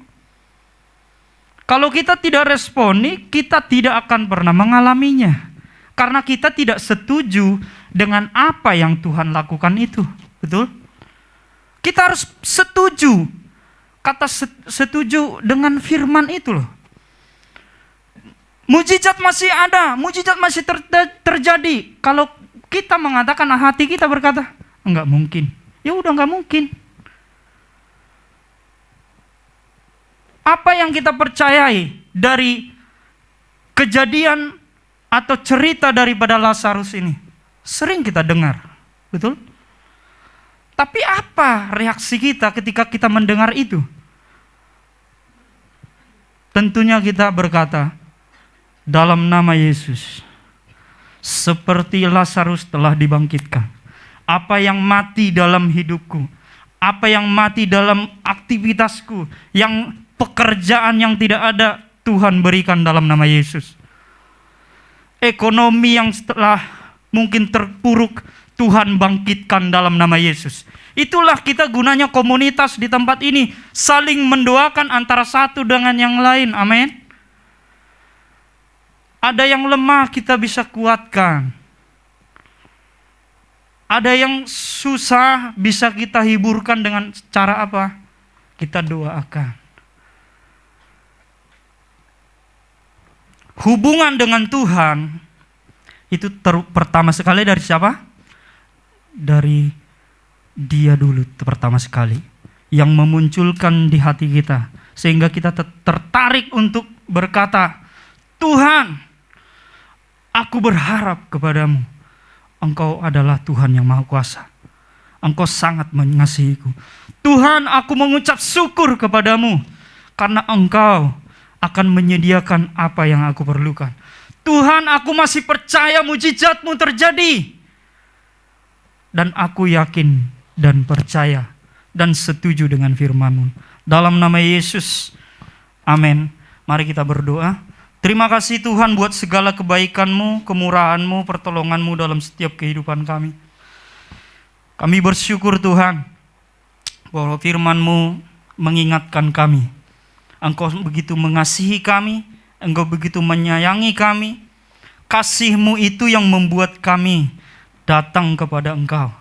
Kalau kita tidak responi, kita tidak akan pernah mengalaminya. Karena kita tidak setuju dengan apa yang Tuhan lakukan itu. Betul? Kita harus setuju. Kata setuju dengan firman itu loh. Mujizat masih ada, mujizat masih terjadi. Kalau kita mengatakan, hati kita berkata, enggak mungkin. Ya udah enggak mungkin. Apa yang kita percayai dari kejadian atau cerita daripada Lazarus ini? Sering kita dengar, betul? Tapi apa reaksi kita ketika kita mendengar itu? Tentunya kita berkata, dalam nama Yesus, seperti Lazarus telah dibangkitkan. Apa yang mati dalam hidupku, apa yang mati dalam aktivitasku, yang pekerjaan yang tidak ada, Tuhan berikan dalam nama Yesus. Ekonomi yang setelah mungkin terpuruk, Tuhan bangkitkan dalam nama Yesus. Itulah kita gunanya komunitas di tempat ini, saling mendoakan antara satu dengan yang lain. Amin. Ada yang lemah kita bisa kuatkan. Ada yang susah bisa kita hiburkan dengan cara apa? Kita doakan. Hubungan dengan Tuhan itu pertama sekali dari siapa? Dari Dia dulu pertama sekali, yang memunculkan di hati kita sehingga kita tertarik untuk berkata, Tuhan, aku berharap kepadamu. Engkau adalah Tuhan yang Maha Kuasa. Engkau sangat mengasihiku. Tuhan, aku mengucap syukur kepadamu karena Engkau akan menyediakan apa yang aku perlukan. Tuhan, aku masih percaya mujizat-Mu terjadi. Dan aku yakin dan percaya dan setuju dengan firman-Mu. Dalam nama Yesus, amin. Mari kita berdoa. Terima kasih Tuhan buat segala kebaikan-Mu, kemurahan-Mu, pertolongan-Mu dalam setiap kehidupan kami. Kami bersyukur Tuhan bahwa firman-Mu mengingatkan kami. Engkau begitu mengasihi kami, Engkau begitu menyayangi kami. Kasih-Mu itu yang membuat kami datang kepada Engkau.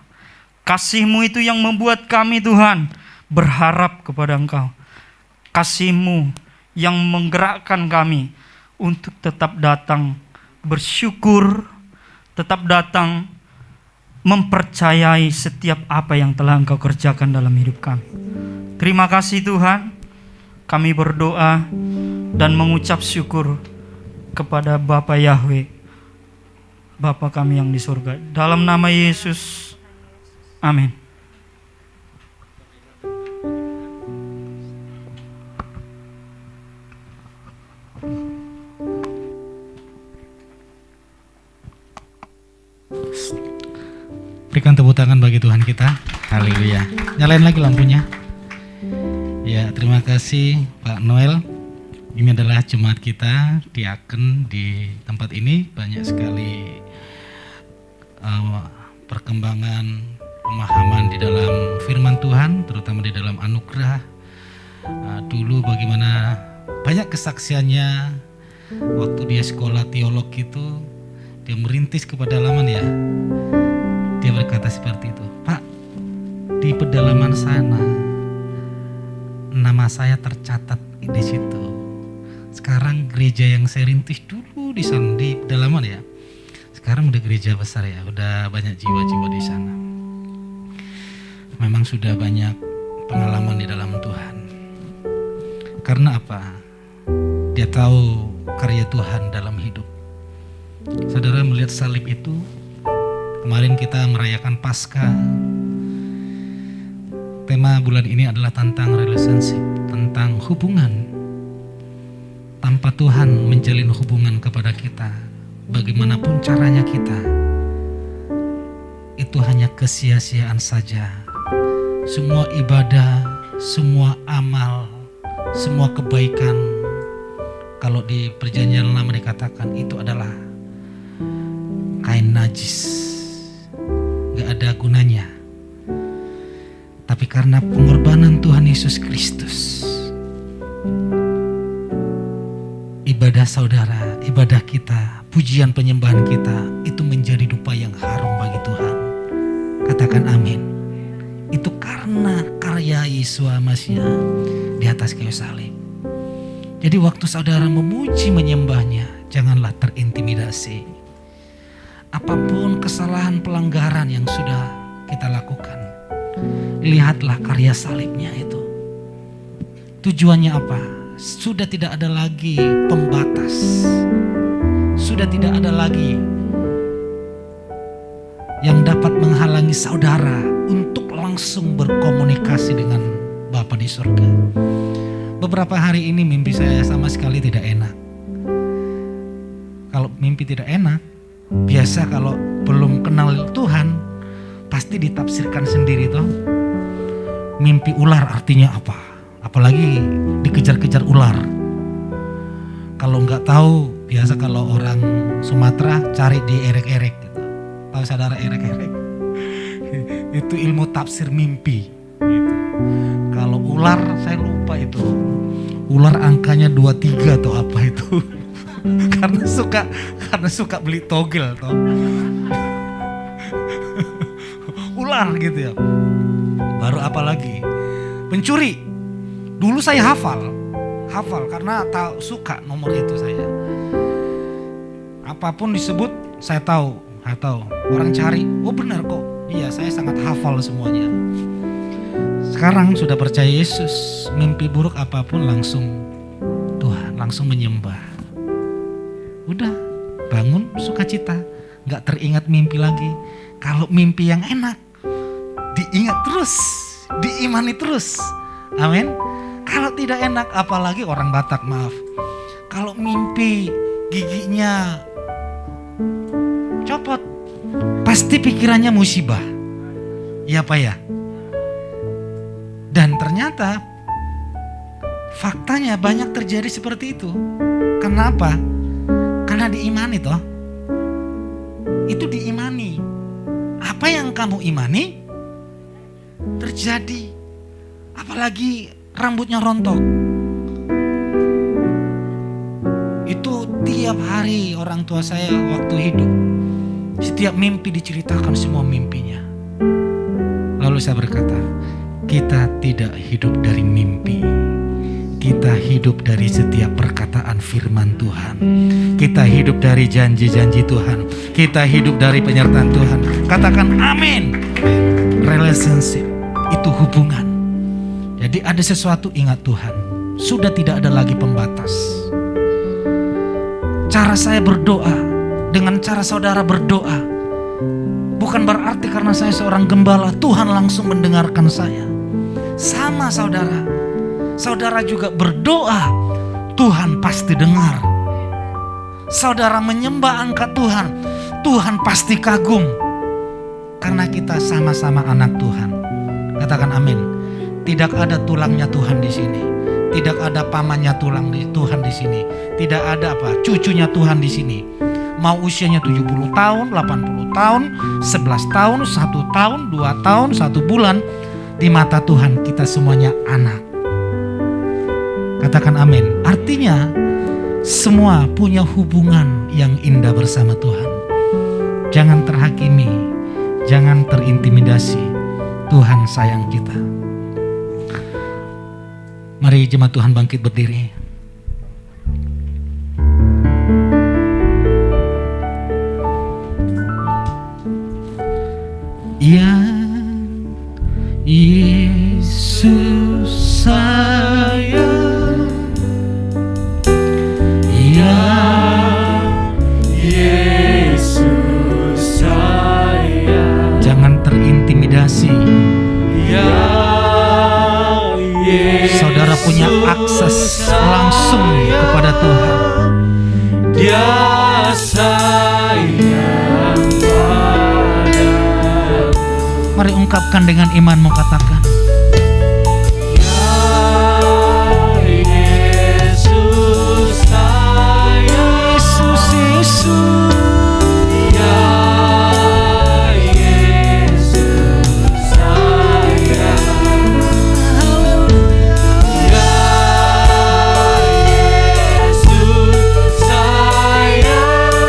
Kasih-Mu itu yang membuat kami Tuhan berharap kepada Engkau. Kasih-Mu yang menggerakkan kami untuk tetap datang bersyukur, tetap datang mempercayai setiap apa yang telah Engkau kerjakan dalam hidup kami. Terima kasih Tuhan. Kami berdoa dan mengucap syukur kepada Bapa Yahweh, Bapa kami yang di surga. Dalam nama Yesus, amin. Berikan tepuk tangan bagi Tuhan kita. Haleluya. Nyalain lagi lampunya. Ya, terima kasih Pak Noel. Ini adalah jemaat kita diaken di tempat ini. Banyak sekali perkembangan pemahaman di dalam firman Tuhan, terutama di dalam anugerah. Dulu bagaimana banyak kesaksiannya waktu dia sekolah teolog itu, dia merintis ke pedalaman ya. Dia berkata seperti itu, Pak, di pedalaman sana nama saya tercatat di situ. Sekarang gereja yang saya rintis dulu di sana di pedalaman ya, sekarang udah gereja besar ya, udah banyak jiwa-jiwa di sana. Memang sudah banyak pengalaman di dalam Tuhan. Karena apa? Dia tahu karya Tuhan dalam hidup. Saudara melihat salib itu, kemarin kita merayakan Paskah. Tema bulan ini adalah tentang relationship, tentang hubungan. Tanpa Tuhan menjalin hubungan kepada kita, bagaimanapun caranya kita, itu hanya kesia-siaan saja. Semua ibadah, semua amal, semua kebaikan, kalau di Perjanjian Lama dikatakan itu adalah kain najis, gak ada gunanya. Tapi karena pengorbanan Tuhan Yesus Kristus, ibadah saudara, ibadah kita, pujian penyembahan kita, itu menjadi dupa yang harum bagi Tuhan. Katakan amin. Itu karena karya Yesua Masiah di atas kayu salib. Jadi waktu saudara memuji menyembahnya, janganlah terintimidasi. Apapun kesalahan pelanggaran yang sudah kita lakukan, lihatlah karya salibnya itu. Tujuannya apa? Sudah tidak ada lagi pembatas. Sudah tidak ada lagi yang dapat menghalangi saudara untuk langsung berkomunikasi dengan Bapa di surga. Beberapa hari ini mimpi saya sama sekali tidak enak. Kalau mimpi tidak enak, biasa kalau belum kenal Tuhan, pasti ditafsirkan sendiri toh. Mimpi ular artinya apa? Apalagi dikejar-kejar ular. Kalau nggak tahu, biasa kalau orang Sumatera cari di erek-erek gitu. Tahu saudara erek-erek? Itu ilmu tafsir mimpi. Gitu. Kalau ular saya lupa itu. Ular angkanya 23 atau apa itu? karena suka beli togel toh. Ular gitu ya. Baru apa lagi? Pencuri. Dulu saya hafal karena suka nomor itu saya. Apapun disebut saya tahu. Orang cari, oh benar kok. Iya, saya sangat hafal semuanya. Sekarang sudah percaya Yesus, mimpi buruk apapun langsung Tuhan, langsung menyembah. Udah, bangun sukacita, nggak teringat mimpi lagi. Kalau mimpi yang enak, diingat terus, diimani terus. Amin. Kalau tidak enak, apalagi orang Batak, maaf. Kalau mimpi giginya copot, pasti pikirannya musibah. Iya Pak ya? Dan ternyata faktanya banyak terjadi seperti itu. Kenapa? Karena diimani toh. Itu diimani. Apa yang kamu imani terjadi. Apalagi rambutnya rontok. Itu tiap hari orang tua saya waktu hidup, setiap mimpi diceritakan semua mimpinya. Lalu saya berkata, kita tidak hidup dari mimpi. Kita hidup dari setiap perkataan firman Tuhan. Kita hidup dari janji-janji Tuhan. Kita hidup dari penyertaan Tuhan. Katakan amin. Relationship itu hubungan. Jadi ada sesuatu, ingat Tuhan, sudah tidak ada lagi pembatas. Cara saya berdoa dengan cara saudara berdoa bukan berarti karena saya seorang gembala Tuhan langsung mendengarkan saya. Sama saudara, saudara juga berdoa, Tuhan pasti dengar. Saudara menyembah angkat Tuhan, Tuhan pasti kagum. Karena kita sama-sama anak Tuhan. Katakan amin. Tidak ada tulangnya Tuhan di sini. Tidak ada pamannya Tuhan di sini. Tidak ada cucunya Tuhan di sini. Mau usianya 70 tahun, 80 tahun, 11 tahun, 1 tahun, 2 tahun, 1 bulan. Di mata Tuhan kita semuanya anak. Katakan amin. Artinya semua punya hubungan yang indah bersama Tuhan. Jangan terhakimi, jangan terintimidasi. Tuhan sayang kita. Mari jemaat Tuhan bangkit berdiri. Ya Yesus sayang, ya Yesus sayang, jangan terintimidasi. ya Yesus Saudara punya akses langsung kepada Tuhan. Dia sayang padaku. Mari ungkapkan dengan imanmu, katakan. Yesus sayang, Yesus, Yesus. ya Yesus sayang, ya Yesus sayang,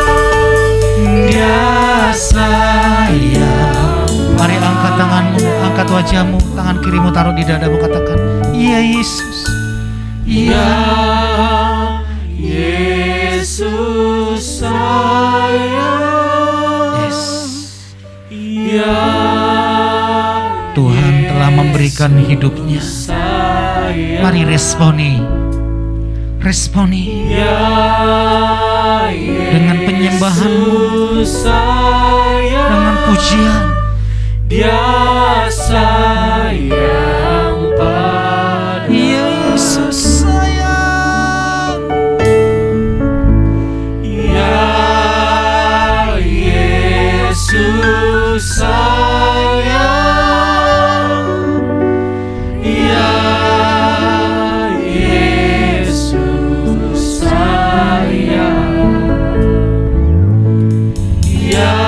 Dia sayang. Mari angkat tanganmu, angkat wajahmu, tangan kirimu taruh di dadamu, katakan, iya Yesus. Ya Yesus sayang, Yes. ya Tuhan telah memberikan hidupnya. sayang, Mari responi. Responi ya dengan penyembahanmu, Yesus sayang, dengan pujian. Dia sayang padaku. Iya Yesus sayang. Ya Yesus sayang, ya Yesus sayang, ya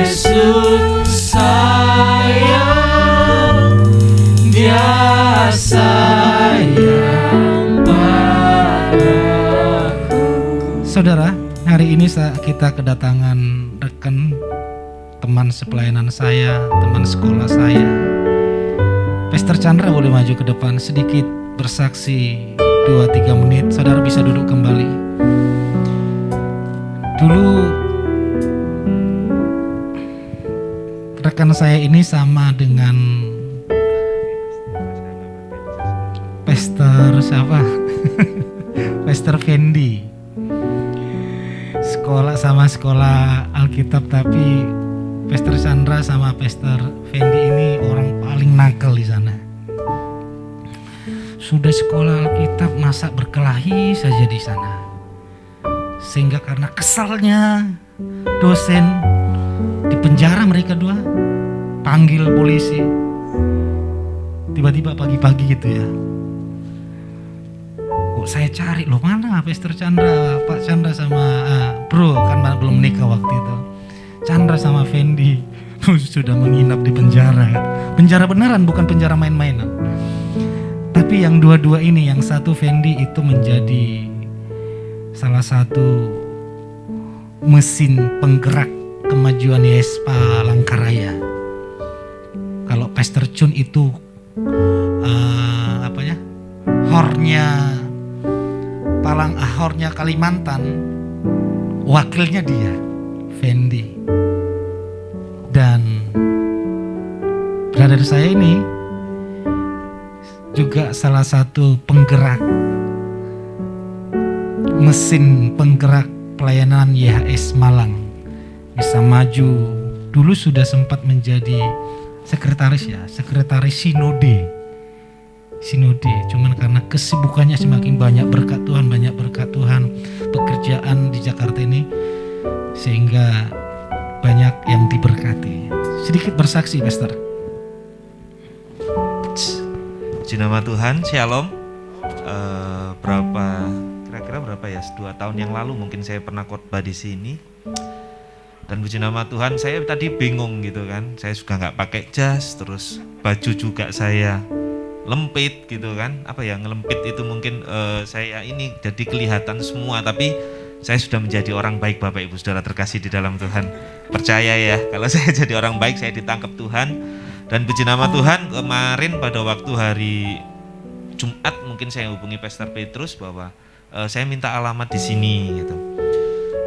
Yesus sayang, Dia sayang padaku. Saudara, hari ini kita kedatangan rekan, teman sepelayanan saya, teman sekolah saya. Pastor Chandra boleh maju ke depan sedikit bersaksi 2-3 menit. Saudara bisa duduk kembali. Dulu rekan saya ini sama dengan Pastor siapa? Pastor Fendi. Sama sekolah Alkitab, tapi Pastor Chandra sama Pastor Fendi ini orang paling nakal di sana. Sudah sekolah Alkitab masa berkelahi saja di sana. Sehingga karena kesalnya dosen dipenjara mereka dua, panggil polisi. Tiba-tiba pagi-pagi gitu ya. Saya cari loh, mana Pastor Chandra, Pak Chandra sama bro, kan belum menikah waktu itu. Chandra sama Fendi sudah menginap di penjara. Penjara beneran, bukan penjara main-mainan. Tapi yang dua-dua ini, yang satu Fendi itu menjadi salah satu mesin penggerak kemajuan YESPA Langkaraya. Kalau Pastor Chun itu hornya Kalimantan, wakilnya dia, Fendi. kader saya ini juga salah satu penggerak, mesin penggerak pelayanan YHS Malang. Bisa maju, dulu sudah sempat menjadi sekretaris sinode. Cuman karena kesibukannya semakin banyak berkat Tuhan, pekerjaan di Jakarta ini, sehingga banyak yang diberkati. Sedikit bersaksi, Pastor. Puji nama Tuhan, Shalom. Kira-kira berapa ya? 2 tahun yang lalu mungkin saya pernah khotbah di sini. Dan puji nama Tuhan, saya tadi bingung gitu kan. Saya juga nggak pakai jas, terus baju juga saya lempit gitu kan. Apa ya, ngelempit itu mungkin saya ini jadi kelihatan semua, tapi saya sudah menjadi orang baik, Bapak Ibu Saudara terkasih di dalam Tuhan. Percaya ya, kalau saya jadi orang baik, saya ditangkap Tuhan. Dan puji nama Tuhan, kemarin pada waktu hari Jumat mungkin saya hubungi Pastor Petrus bahwa saya minta alamat di sini gitu.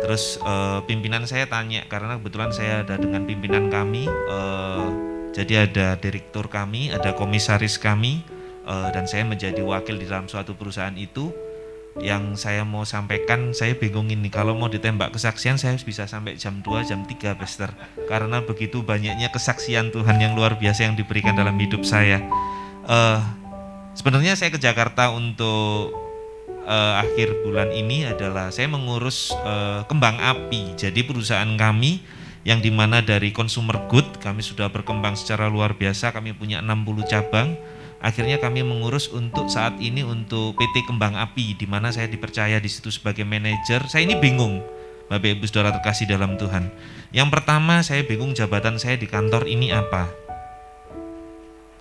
Terus pimpinan saya tanya, karena kebetulan saya ada dengan pimpinan kami, jadi ada direktur kami, ada komisaris kami, dan saya menjadi wakil di dalam suatu perusahaan itu. Yang saya mau sampaikan, saya bingung ini, kalau mau ditembak kesaksian saya bisa sampai jam 2, jam 3, Pastor. Karena begitu banyaknya kesaksian Tuhan yang luar biasa yang diberikan dalam hidup saya. Sebenarnya saya ke Jakarta untuk akhir bulan ini adalah saya mengurus kembang api. Jadi perusahaan kami yang dimana dari consumer good kami sudah berkembang secara luar biasa, kami punya 60 cabang. Akhirnya kami mengurus untuk saat ini untuk PT Kembang Api, di mana saya dipercaya di situ sebagai manajer. Saya ini bingung, Bapak Ibu Saudara terkasih dalam Tuhan. Yang pertama, saya bingung jabatan saya di kantor ini apa.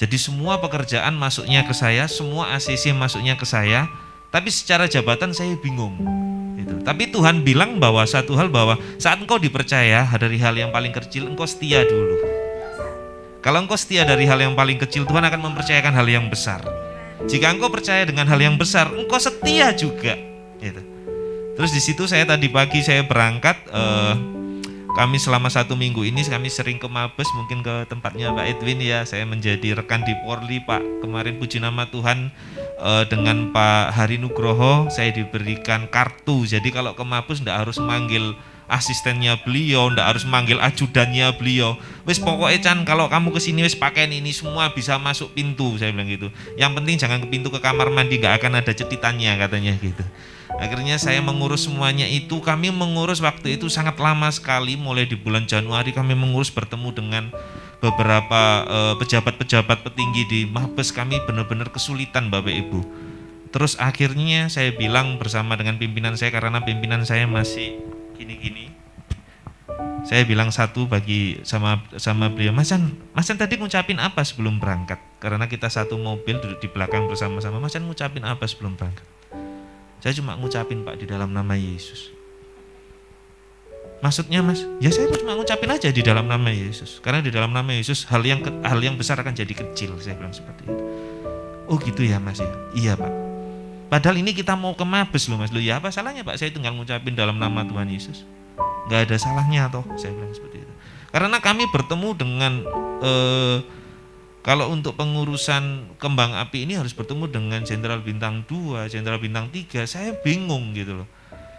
Jadi semua pekerjaan masuknya ke saya, semua ACC masuknya ke saya, tapi secara jabatan saya bingung. Gitu. Tapi Tuhan bilang bahwa satu hal, bahwa saat engkau dipercaya dari hal yang paling kecil, engkau setia dulu. Kalau engkau setia dari hal yang paling kecil, Tuhan akan mempercayakan hal yang besar. Jika engkau percaya dengan hal yang besar, engkau setia juga. Gitu. Terus di situ saya tadi pagi saya berangkat, kami selama 1 minggu ini kami sering ke Mabes, mungkin ke tempatnya Pak Edwin ya. Saya menjadi rekan di Polri, Pak. Kemarin puji nama Tuhan dengan Pak Hari Nugroho saya diberikan kartu. Jadi kalau ke Mabes enggak harus manggil asistennya beliau, ndak harus manggil ajudannya beliau. Wis pokoknya Chan, kalau kamu kesini wis pakaian ini semua bisa masuk pintu, saya bilang gitu. Yang penting jangan ke pintu ke kamar mandi, nggak akan ada cetitannya katanya gitu. Akhirnya saya mengurus semuanya itu. Kami mengurus waktu itu sangat lama sekali, mulai di bulan Januari kami mengurus, bertemu dengan beberapa pejabat-pejabat petinggi di Mabes. Kami benar-benar kesulitan, Bapak Ibu. Terus akhirnya saya bilang bersama dengan pimpinan saya, karena pimpinan saya masih gini-gini, saya bilang satu bagi sama beliau, Mas Chan tadi ngucapin apa sebelum berangkat? Karena kita satu mobil duduk di belakang bersama-sama. Mas Chan ngucapin apa sebelum berangkat? Saya cuma ngucapin, Pak, di dalam nama Yesus. Maksudnya, Mas? Ya saya cuma ngucapin aja di dalam nama Yesus. Karena di dalam nama Yesus hal yang besar akan jadi kecil. Saya bilang seperti itu. Oh gitu ya, Mas ya? Iya, Pak. Padahal ini kita mau ke Mabes loh, Mas. Loh ya apa salahnya, Pak? Saya tinggal ngucapin dalam nama Tuhan Yesus. Gak ada salahnya toh, saya bilang seperti itu. Karena kami bertemu dengan kalau untuk pengurusan kembang api ini harus bertemu dengan Jenderal Bintang 2, Jenderal Bintang 3. Saya bingung gitu loh.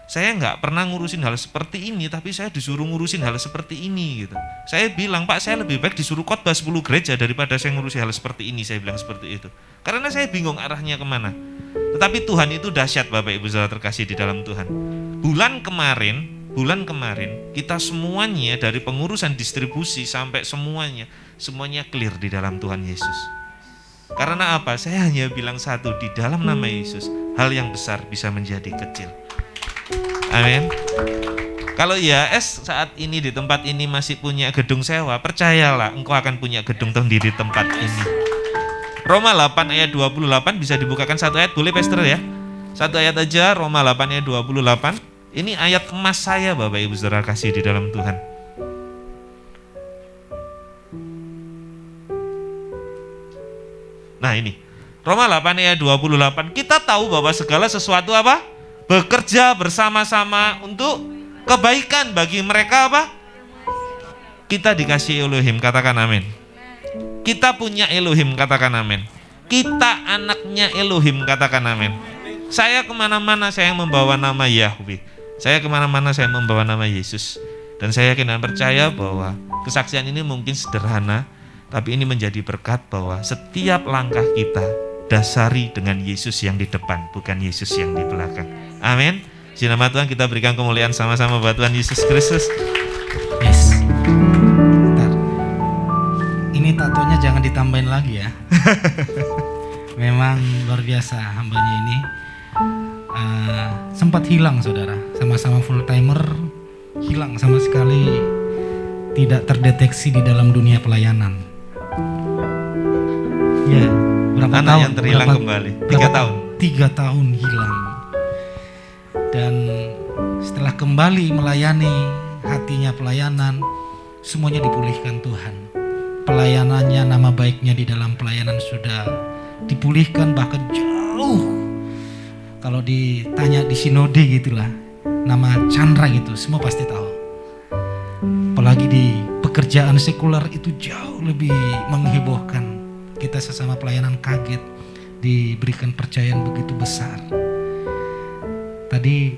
Saya nggak pernah ngurusin hal seperti ini, tapi saya disuruh ngurusin hal seperti ini gitu. Saya bilang, Pak, saya lebih baik disuruh khotbah 10 gereja daripada saya ngurusi hal seperti ini. Saya bilang seperti itu. Karena saya bingung arahnya kemana. Tetapi Tuhan itu dahsyat, Bapak Ibu Saudara terkasih di dalam Tuhan. Bulan kemarin kita semuanya dari pengurusan distribusi sampai semuanya clear di dalam Tuhan Yesus. Karena apa? Saya hanya bilang satu, di dalam nama Yesus hal yang besar bisa menjadi kecil. Amin. Kalau IHS saat ini di tempat ini masih punya gedung sewa, percayalah engkau akan punya gedung sendiri di tempat ini. Roma 8 ayat 28 bisa dibukakan satu ayat, boleh Pastor ya? Satu ayat aja, Roma 8 ayat 28. Ini ayat emas saya, Bapak Ibu Saudara kasih di dalam Tuhan. Nah ini, Roma 8 ayat 28. Kita tahu bahwa segala sesuatu apa? Bekerja bersama-sama untuk kebaikan bagi mereka apa? Kita dikasihi Elohim, katakan amin. Kita punya Elohim, katakan amin. Kita anaknya Elohim, katakan amin. Saya kemana-mana saya membawa nama Yahweh. Saya kemana-mana saya membawa nama Yesus. Dan saya yakin dan percaya bahwa kesaksian ini mungkin sederhana, tapi ini menjadi berkat bahwa setiap langkah kita dasari dengan Yesus yang di depan, bukan Yesus yang di belakang. Amin. Di nama Tuhan kita berikan kemuliaan sama-sama buat Tuhan Yesus Kristus. Yes. Bentar. Ini tatonya jangan ditambahin lagi ya. Memang luar biasa hambanya ini. Sempat hilang saudara, sama-sama full timer, hilang sama sekali, tidak terdeteksi di dalam dunia pelayanan. Ya, berapa Anak tahun? yang terhilang kembali, 3 tahun. 3 tahun hilang. Dan setelah kembali melayani, hatinya pelayanan, semuanya dipulihkan Tuhan. Pelayanannya, nama baiknya di dalam pelayanan sudah dipulihkan, bahkan jauh. Kalau ditanya di sinode gitulah, nama Chandra gitu, semua pasti tahu. Apalagi di pekerjaan sekuler itu jauh lebih menghebohkan. Kita sesama pelayanan kaget diberikan percayaan begitu besar. Tadi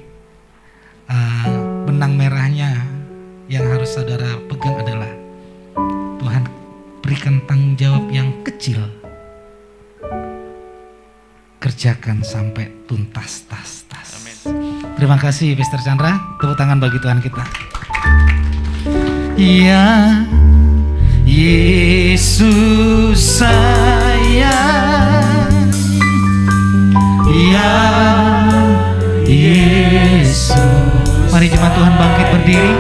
benang merahnya yang harus saudara pegang adalah Tuhan berikan tanggung jawab yang kecil, kerjakan sampai tuntas, tas. Terima kasih Pastor Chandra, tepuk tangan bagi Tuhan kita. Ya Yesus sayang, ya Yesus. Mari jemaat Tuhan bangkit berdiri.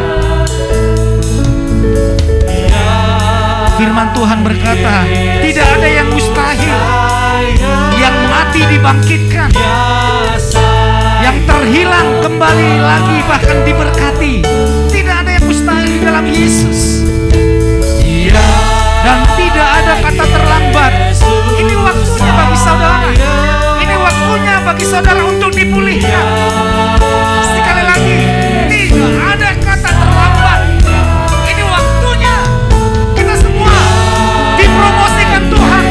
Firman Tuhan berkata, tidak ada yang mustahil. Yang mati dibangkitkan, yang terhilang kembali lagi bahkan diberkati. Tidak ada yang mustahil di dalam Yesus. Dan tidak ada kata terlambat. Ini waktunya bagi saudara. Ini waktunya bagi saudara untuk dipulihkan. Sekali lagi, tidak ada kata terlambat. Ini waktunya kita semua dipromosikan Tuhan,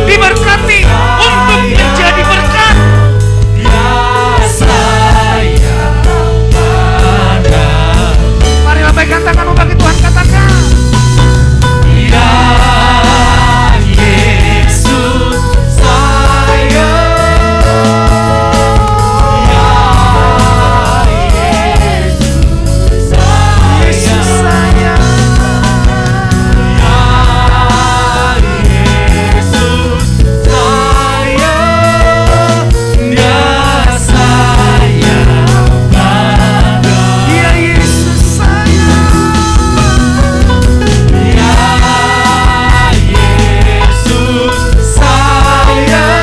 diberkati untuk menjadi berkat. Mari lambaikan tanganmu bagi Tuhan, katakan, ya Yesus sayang, ya Yesus sayang, Yesus sayang, ya Yesus sayang, dia sayang pada, ya Yesus sayang, ya Yesus sayang,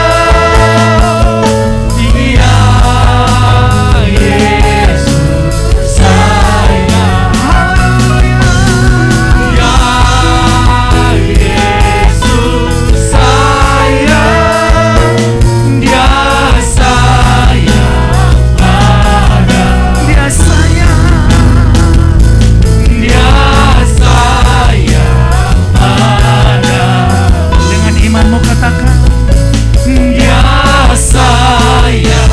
dia Yesus sayang, ya Yesus sayang, dia sayang pada, dia sayang, dia sayang pada. Dengan imanmu katakan, dia sayang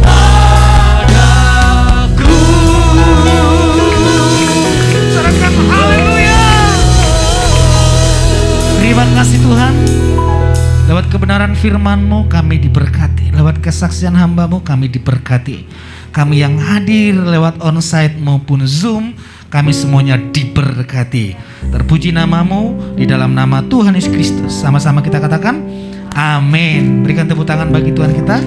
padaku. Katakan haleluya. Terima kasih Tuhan. Lewat kebenaran firman-Mu kami diberkati. Lewat kesaksian hamba-Mu kami diberkati. Kami yang hadir lewat onsite maupun Zoom, kami semuanya diberkati. Terpuji nama-Mu di dalam nama Tuhan Yesus Kristus. Sama-sama kita katakan amin. Berikan tepuk tangan bagi Tuhan kita.